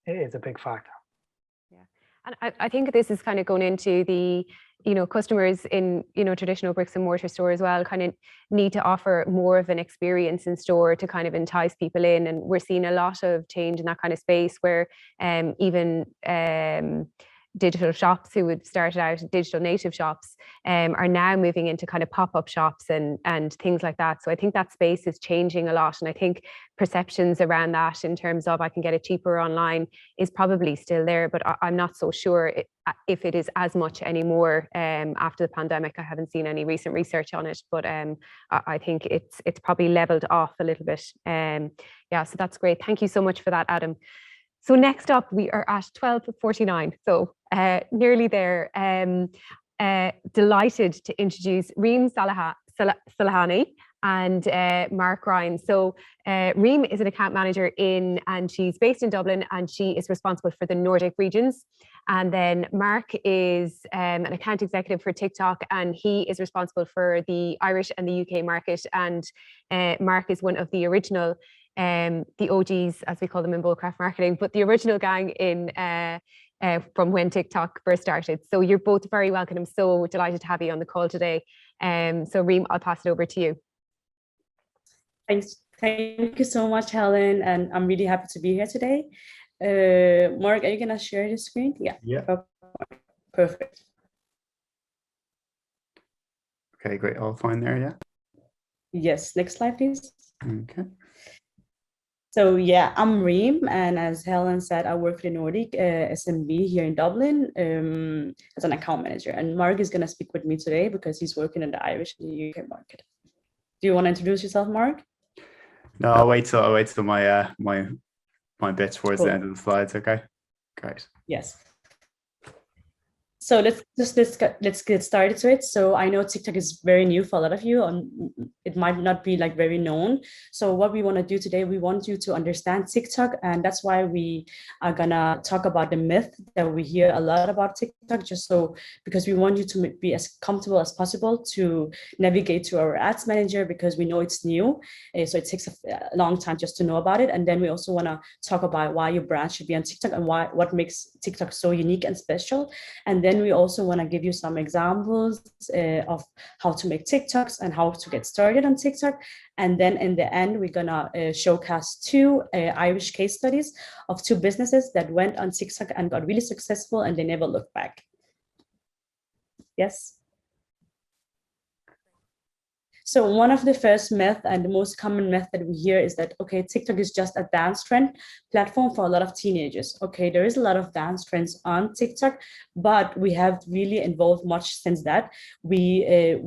it is a big factor. Yeah. And I think this is kind of going into the, you know, customers in, you know, traditional bricks and mortar store as well, kind of need to offer more of an experience in store to kind of entice people in. And we're seeing a lot of change in that kind of space where even digital shops who would start out digital native shops are now moving into kind of pop-up shops and things like that. So I think that space is changing a lot. And I think perceptions around that in terms of I can get it cheaper online is probably still there, but I'm not so sure if it is as much anymore after the pandemic. I haven't seen any recent research on it, but I think it's probably leveled off a little bit. Yeah, so that's great. Thank you so much for that, Adam. So next up, we are at 12:49, so nearly there. Delighted to introduce Reem Salahani and Mark Ryan. So Reem is an account manager and she's based in Dublin, and she is responsible for the Nordic regions. And then Mark is an account executive for TikTok, and he is responsible for the Irish and the UK market. And Mark is one of the original the OGs, as we call them in Bullcraft marketing, but the original gang in from when TikTok first started. So you're both very welcome. I'm so delighted to have you on the call today. So Reem, I'll pass it over to you. Thanks. Thank you so much, Helen. And I'm really happy to be here today. Mark, are you gonna share the screen? Yeah. Yeah. Perfect. Okay, great. All fine there, yeah? Yes, next slide, please. Okay. So yeah, I'm Reem, and as Helen said, I work for the Nordic SMB here in Dublin as an account manager. And Mark is going to speak with me today because he's working in the Irish and the UK market. Do you want to introduce yourself, Mark? No, I'll wait till my my bit towards the end of the slides. Okay, great. Yes. So let's get started to it. So I know TikTok is very new for a lot of you, and it might not be like very known. So what we want to do today, we want you to understand TikTok, and that's why we are gonna talk about the myth that we hear a lot about TikTok, because we want you to be as comfortable as possible to navigate to our ads manager, because we know it's new, so it takes a long time just to know about it. And then we also want to talk about why your brand should be on TikTok and what makes TikTok so unique and special. And then we also want to give you some examples of how to make TikToks and how to get started on TikTok. And then in the end, we're gonna showcase two Irish case studies of two businesses that went on TikTok and got really successful, and they never looked back. Yes. So one of the first myth and the most common myth that we hear is that, okay, TikTok is just a dance trend platform for a lot of teenagers. Okay, there is a lot of dance trends on TikTok, but we have really evolved much since that. You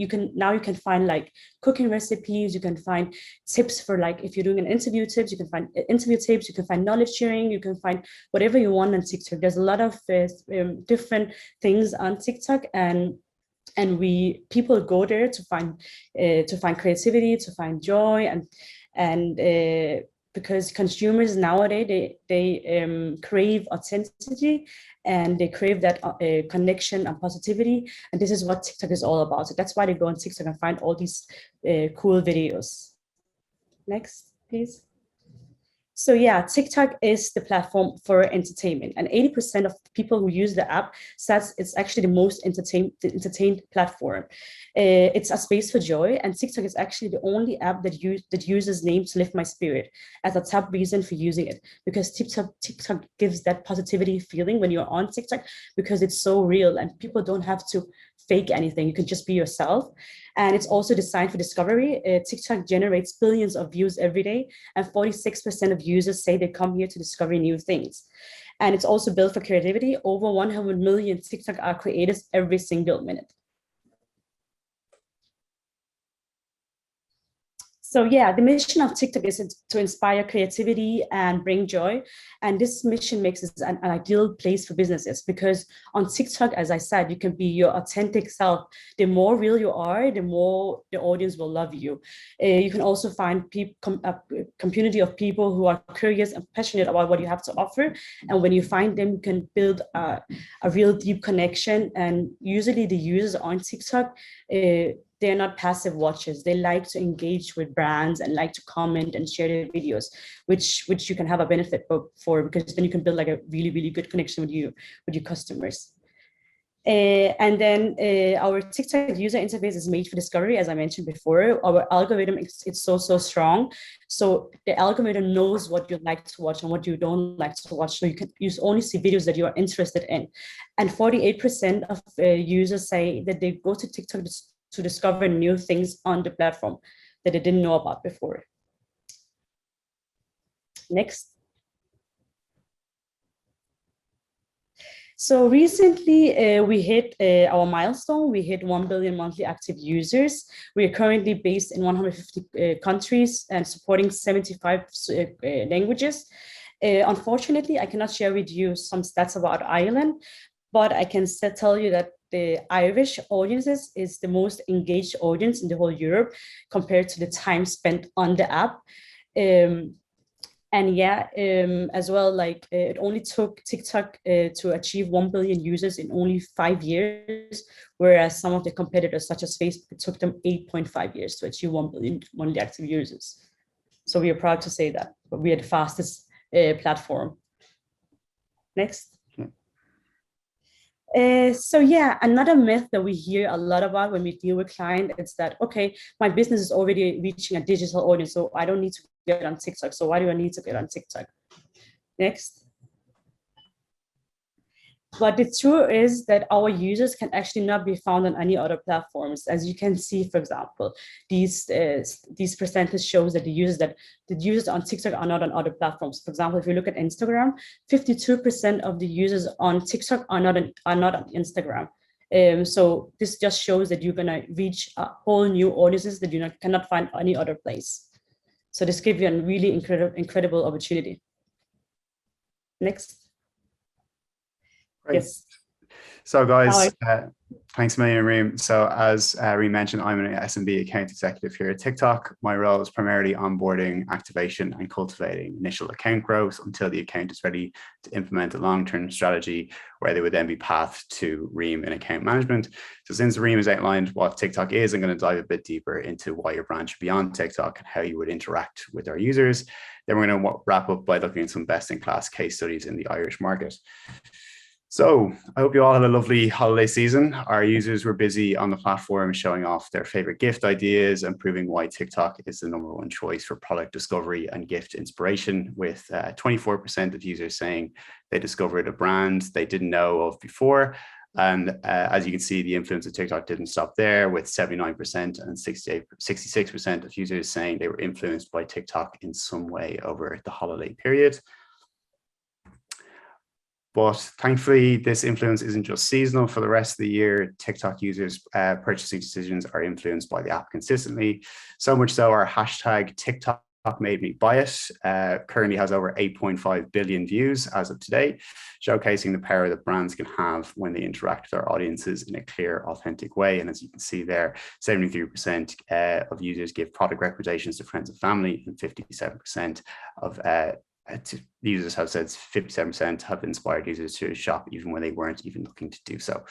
can find like cooking recipes, you can find tips for, like, if you're doing an interview tips, you can find interview tips, you can find knowledge sharing, you can find whatever you want on TikTok. There's a lot of different things on TikTok, and people go there to find creativity, to find joy, and because consumers nowadays they crave authenticity, and they crave that connection and positivity, and this is what TikTok is all about. So that's why they go on TikTok and find all these cool videos. Next, please. So yeah, TikTok is the platform for entertainment, and 80% of people who use the app says it's actually the most entertained platform. It's a space for joy, and TikTok is actually the only app that uses names to lift my spirit as a top reason for using it, because TikTok gives that positivity feeling when you're on TikTok, because it's so real and people don't have to fake anything. You can just be yourself. And it's also designed for discovery. TikTok generates billions of views every day, and 46% of users say they come here to discover new things. And it's also built for creativity. Over 100 million TikTok are created every single minute. So yeah, the mission of TikTok is to inspire creativity and bring joy. And this mission makes it an ideal place for businesses, because on TikTok, as I said, you can be your authentic self. The more real you are, the more the audience will love you. You can also find a community of people who are curious and passionate about what you have to offer. And when you find them, you can build a real deep connection. And usually the users on TikTok, they're not passive watchers. They like to engage with brands and like to comment and share their videos, which you can have a benefit for, because then you can build like a really, really good connection with your customers. And then our TikTok user interface is made for discovery, as I mentioned before. Our algorithm, it's so strong. So the algorithm knows what you like to watch and what you don't like to watch. So you only see videos that you are interested in. And 48% of users say that they go to TikTok to discover new things on the platform that they didn't know about before. Next. So recently we hit our milestone. We hit 1 billion monthly active users. We are currently based in 150 countries and supporting 75 languages. Unfortunately, I cannot share with you some stats about Ireland, but I can tell you that the Irish audiences is the most engaged audience in the whole Europe compared to the time spent on the app. And yeah, as well, like it only took TikTok to achieve 1 billion users in only 5 years, whereas some of the competitors, such as Facebook, it took them 8.5 years to achieve 1 billion monthly active users. So we are proud to say that, but we are the fastest platform. Next. So yeah, another myth that we hear a lot about when we deal with clients is that, okay, my business is already reaching a digital audience, so I don't need to get on TikTok. So why do I need to get on TikTok? Next. But the truth is that our users can actually not be found on any other platforms. As you can see, for example, these percentage shows that the users on TikTok are not on other platforms. For example, if you look at Instagram, 52% of the users on TikTok are not on Instagram. So this just shows that you're gonna reach a whole new audiences that you cannot find any other place. So this gives you a really incredible opportunity. Next. Great. Yes. So guys, thanks a million, Reem. So as Reem mentioned, I'm an SMB account executive here at TikTok. My role is primarily onboarding, activation, and cultivating initial account growth until the account is ready to implement a long-term strategy where they would then be pathed to Reem in account management. So since Reem has outlined what TikTok is, I'm going to dive a bit deeper into why your brand should be on TikTok and how you would interact with our users. Then we're going to wrap up by looking at some best-in-class case studies in the Irish market. So I hope you all had a lovely holiday season. Our users were busy on the platform showing off their favorite gift ideas and proving why TikTok is the #1 choice for product discovery and gift inspiration, with 24% of users saying they discovered a brand they didn't know of before. And as you can see, the influence of TikTok didn't stop there, with 79% and 66% of users saying they were influenced by TikTok in some way over the holiday period. But thankfully, this influence isn't just seasonal. For the rest of the year, TikTok users' purchasing decisions are influenced by the app consistently. So much so, our hashtag TikTok made me buy it currently has over 8.5 billion views as of today, showcasing the power that brands can have when they interact with their audiences in a clear, authentic way. And as you can see there, 73% of users give product recommendations to friends and family, and 57% of users have said 57% have inspired users to shop even when they weren't even looking to do so.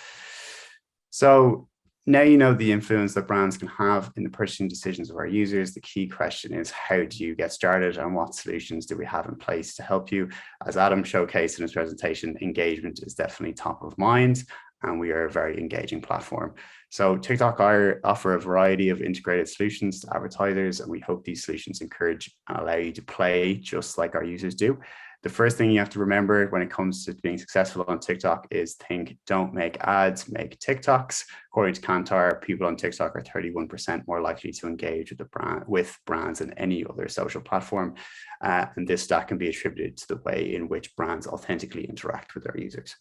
So now you know the influence that brands can have in the purchasing decisions of our users. The key question is, how do you get started and what solutions do we have in place to help you? As Adam showcased in his presentation, engagement is definitely top of mind, and we are a very engaging platform. So TikTok offer a variety of integrated solutions to advertisers, and we hope these solutions encourage and allow you to play just like our users do. The first thing you have to remember when it comes to being successful on TikTok is think, don't make ads, make TikToks. According to Kantar, people on TikTok are 31% more likely to engage with brands than any other social platform. And this stat can be attributed to the way in which brands authentically interact with their users.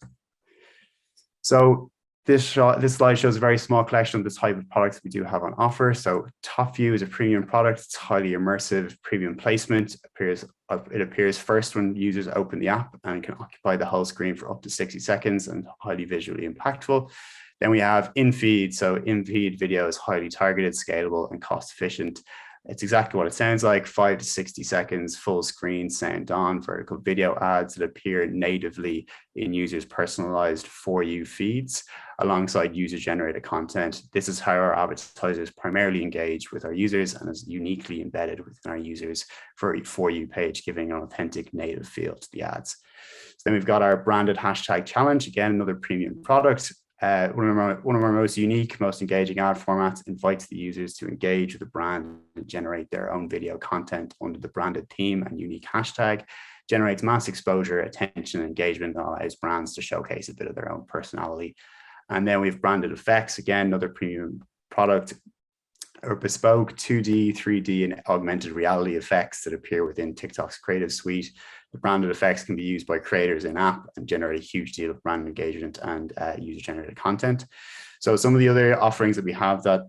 So this slide shows a very small collection of the type of products we do have on offer. So Top View is a premium product. It's highly immersive. Premium placement it appears first when users open the app and can occupy the whole screen for up to 60 seconds and highly visually impactful. Then we have in-feed. So in-feed video is highly targeted, scalable, and cost efficient. It's exactly what it sounds like, 5 to 60 seconds, full screen, sound on, vertical video ads that appear natively in users' personalized For You feeds alongside user-generated content. This is how our advertisers primarily engage with our users and is uniquely embedded within our users' For You page, giving an authentic native feel to the ads. So then we've got our branded hashtag challenge, again, another premium product. One of our most unique, most engaging ad formats invites the users to engage with the brand and generate their own video content under the branded theme and unique hashtag, generates mass exposure, attention, and engagement, and allows brands to showcase a bit of their own personality. And then we've branded effects, again, another premium product, or bespoke 2D, 3D, and augmented reality effects that appear within TikTok's creative suite. The branded effects can be used by creators in app and generate a huge deal of brand engagement and user-generated content. So some of the other offerings that we have that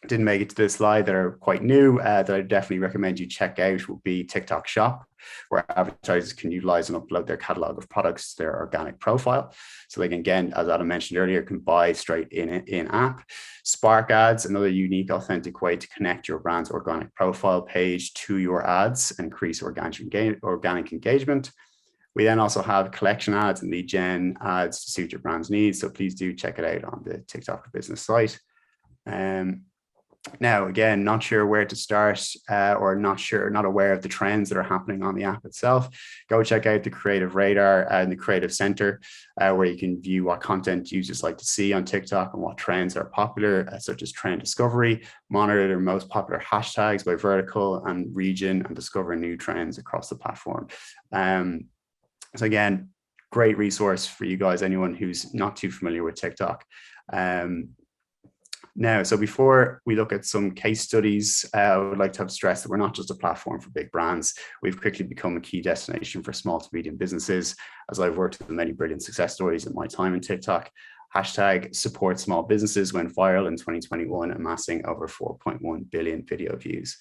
didn't make it to this slide that are quite new that I definitely recommend you check out would be TikTok Shop, where advertisers can utilize and upload their catalog of products to their organic profile. So they can, again, as Adam mentioned earlier, can buy straight in app. Spark Ads, another unique, authentic way to connect your brand's organic profile page to your ads and increase organic engagement. We then also have collection ads and lead gen ads to suit your brand's needs. So please do check it out on the TikTok for Business site. Now, again, not sure where to start or not aware of the trends that are happening on the app itself, go check out the Creative Radar and the Creative Center, where you can view what content users like to see on TikTok and what trends are popular, such as trend discovery, monitor their most popular hashtags by vertical and region, and discover new trends across the platform. So again, great resource for you guys, anyone who's not too familiar with TikTok. Now, so before we look at some case studies, I would like to have stressed that we're not just a platform for big brands. We've quickly become a key destination for small to medium businesses, as I've worked with many brilliant success stories in my time in TikTok. Hashtag support small businesses went viral in 2021, amassing over 4.1 billion video views.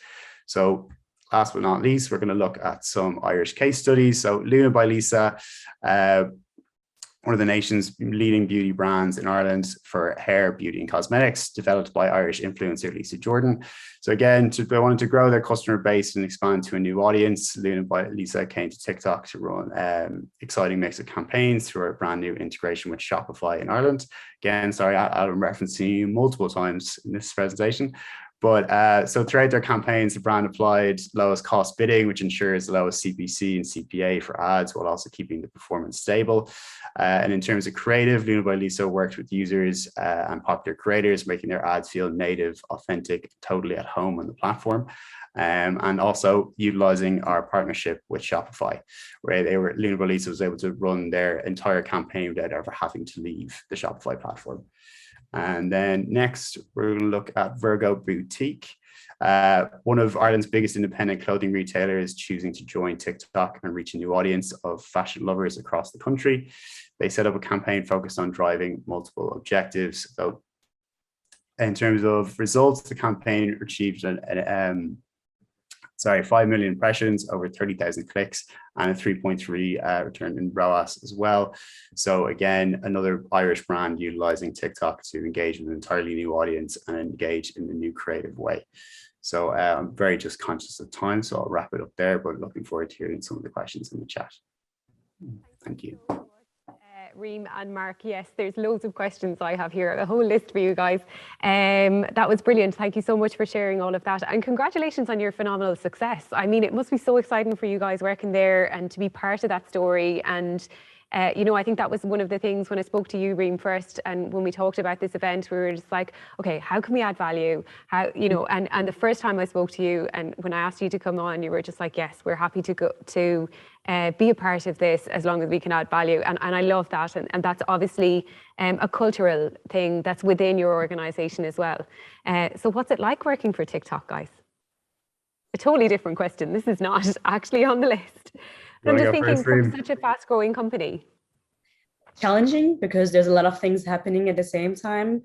So last but not least, we're going to look at some Irish case studies. So Luna by Lisa, one of the nation's leading beauty brands in Ireland for hair, beauty, and cosmetics, developed by Irish influencer Lisa Jordan. So again, they wanted to grow their customer base and expand to a new audience. Luna by Lisa came to TikTok to run exciting mix of campaigns through our brand new integration with Shopify in Ireland. Again, sorry, I'm referencing you multiple times in this presentation. But so throughout their campaigns, the brand applied lowest cost bidding, which ensures the lowest CPC and CPA for ads while also keeping the performance stable. And in terms of creative, Luna by Lisa worked with users and popular creators, making their ads feel native, authentic, totally at home on the platform. And also utilizing our partnership with Shopify, where Luna by Lisa was able to run their entire campaign without ever having to leave the Shopify platform. And then next, we're going to look at Virgo Boutique. One of Ireland's biggest independent clothing retailers choosing to join TikTok and reach a new audience of fashion lovers across the country. They set up a campaign focused on driving multiple objectives. So in terms of results, the campaign achieved 5 million impressions, over 30,000 clicks, and a 3.3 return in ROAS as well. So again, another Irish brand utilizing TikTok to engage with an entirely new audience and engage in a new creative way. So I'm very just conscious of time, so I'll wrap it up there, but looking forward to hearing some of the questions in the chat. Thank you. Reem and Mark, yes, there's loads of questions I have here, a whole list for you guys. That was brilliant. Thank you so much for sharing all of that, and congratulations on your phenomenal success. I mean, it must be so exciting for you guys working there and to be part of that story, and You know, I think that was one of the things when I spoke to you, Reem, first, and when we talked about this event, we were just like, okay, how can we add value? How, you know, and the first time I spoke to you, and when I asked you to come on, you were just like, yes, we're happy to go to be a part of this as long as we can add value. And I love that. And that's obviously a cultural thing that's within your organization as well. So what's it like working for TikTok, guys? A totally different question. This is not actually on the list. I'm just thinking, from such a fast growing company. Challenging because there's a lot of things happening at the same time.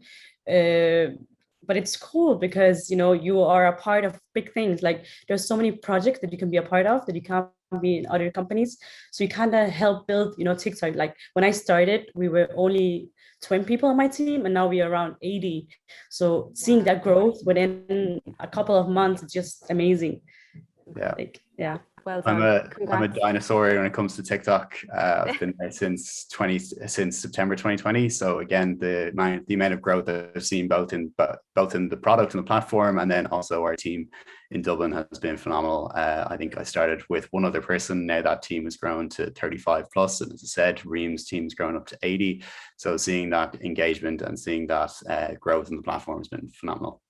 But it's cool because, you know, you are a part of big things. Like there's so many projects that you can be a part of that you can't be in other companies. So you kind of help build, you know, TikTok. Like when I started, we were only 20 people on my team and now we are around 80. So seeing that growth within a couple of months is just amazing. Yeah. Like, yeah. Well done. I'm a dinosaur when it comes to TikTok. I've been there since September 2020. So again, the amount of growth that I've seen both in the product and the platform, and then also our team in Dublin has been phenomenal. I think I started with one other person. Now that team has grown to 35 plus, and as I said, Reem's team's grown up to 80. So seeing that engagement and seeing that growth in the platform has been phenomenal.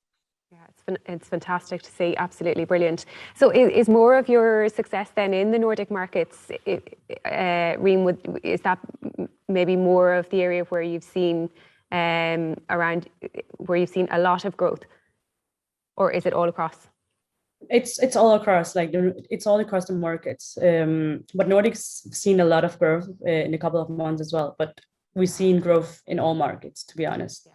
Yeah, it's fantastic to see. Absolutely brilliant. So is more of your success then in the Nordic markets, Reem, is that maybe more of the area where you've seen a lot of growth, or is it all across? It's all across, like it's all across the markets. But Nordics seen a lot of growth in a couple of months as well, but we've seen growth in all markets, to be honest. Yeah.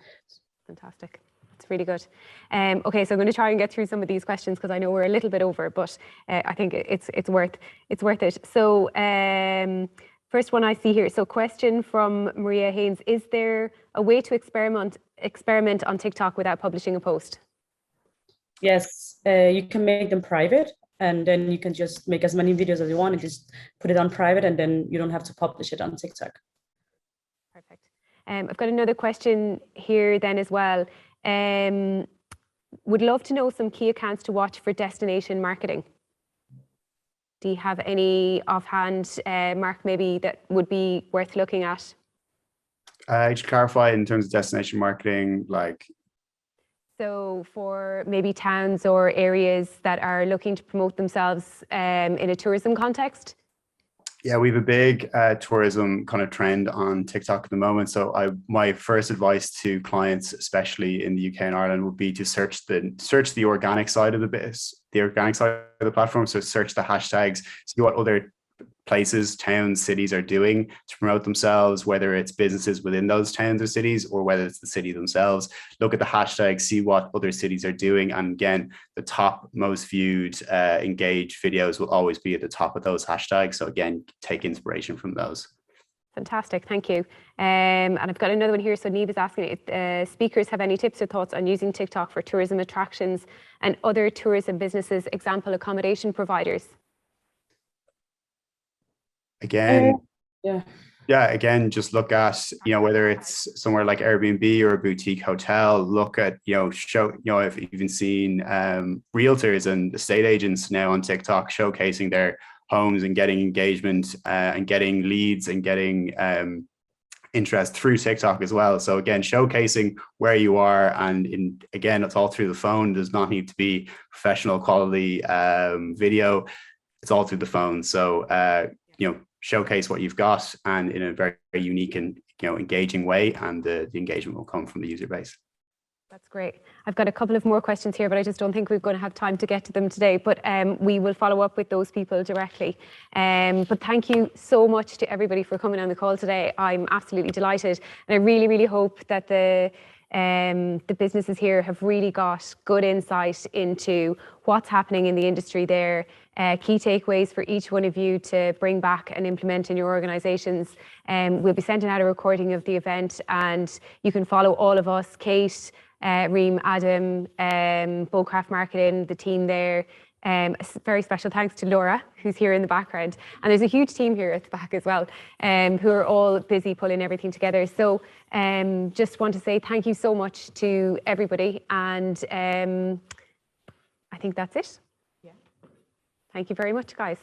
Fantastic. It's really good. Okay, so I'm going to try and get through some of these questions because I know we're a little bit over, but I think it's worth it. So first one I see here. So question from Maria Haynes: is there a way to experiment on TikTok without publishing a post? Yes, you can make them private, and then you can just make as many videos as you want and just put it on private, and then you don't have to publish it on TikTok. Perfect. I've got another question here then as well. Would love to know some key accounts to watch for destination marketing. Do you have any offhand, Mark, maybe that would be worth looking at? Just clarify in terms of destination marketing, like. So for maybe towns or areas that are looking to promote themselves in a tourism context? Yeah, we have a big tourism kind of trend on TikTok at the moment. So my first advice to clients, especially in the UK and Ireland, would be to search the organic side of the organic side of the platform. So search the hashtags, see what other places, towns, cities are doing to promote themselves, whether it's businesses within those towns or cities, or whether it's the city themselves. Look at the hashtags, see what other cities are doing. And again, the top most viewed, engaged videos will always be at the top of those hashtags. So again, take inspiration from those. Fantastic, thank you. And I've got another one here. So Neve is asking if speakers have any tips or thoughts on using TikTok for tourism attractions and other tourism businesses, example, accommodation providers. Again, yeah, just look at, whether it's somewhere like Airbnb or a boutique hotel, look at, I've even seen realtors and estate agents now on TikTok showcasing their homes and getting engagement and getting leads and getting interest through TikTok as well. So again, showcasing where you are, and again, it's all through the phone. It does not need to be professional quality video. It's all through the phone. So, showcase what you've got, and in a very, very unique and engaging way, and the engagement will come from the user base. That's great. I've got a couple of more questions here, but I just don't think we're going to have time to get to them today. But we will follow up with those people directly. But thank you so much to everybody for coming on the call today. I'm absolutely delighted, and I really, really hope that the businesses here have really got good insight into what's happening in the industry there, key takeaways for each one of you to bring back and implement in your organizations. We'll be sending out a recording of the event, and you can follow all of us, Kate, Reem, Adam, Bowcraft Marketing, the team there. A very special thanks to Laura, who's here in the background. And there's a huge team here at the back as well, who are all busy pulling everything together. So just want to say thank you so much to everybody. And I think that's it. Yeah. Thank you very much, guys.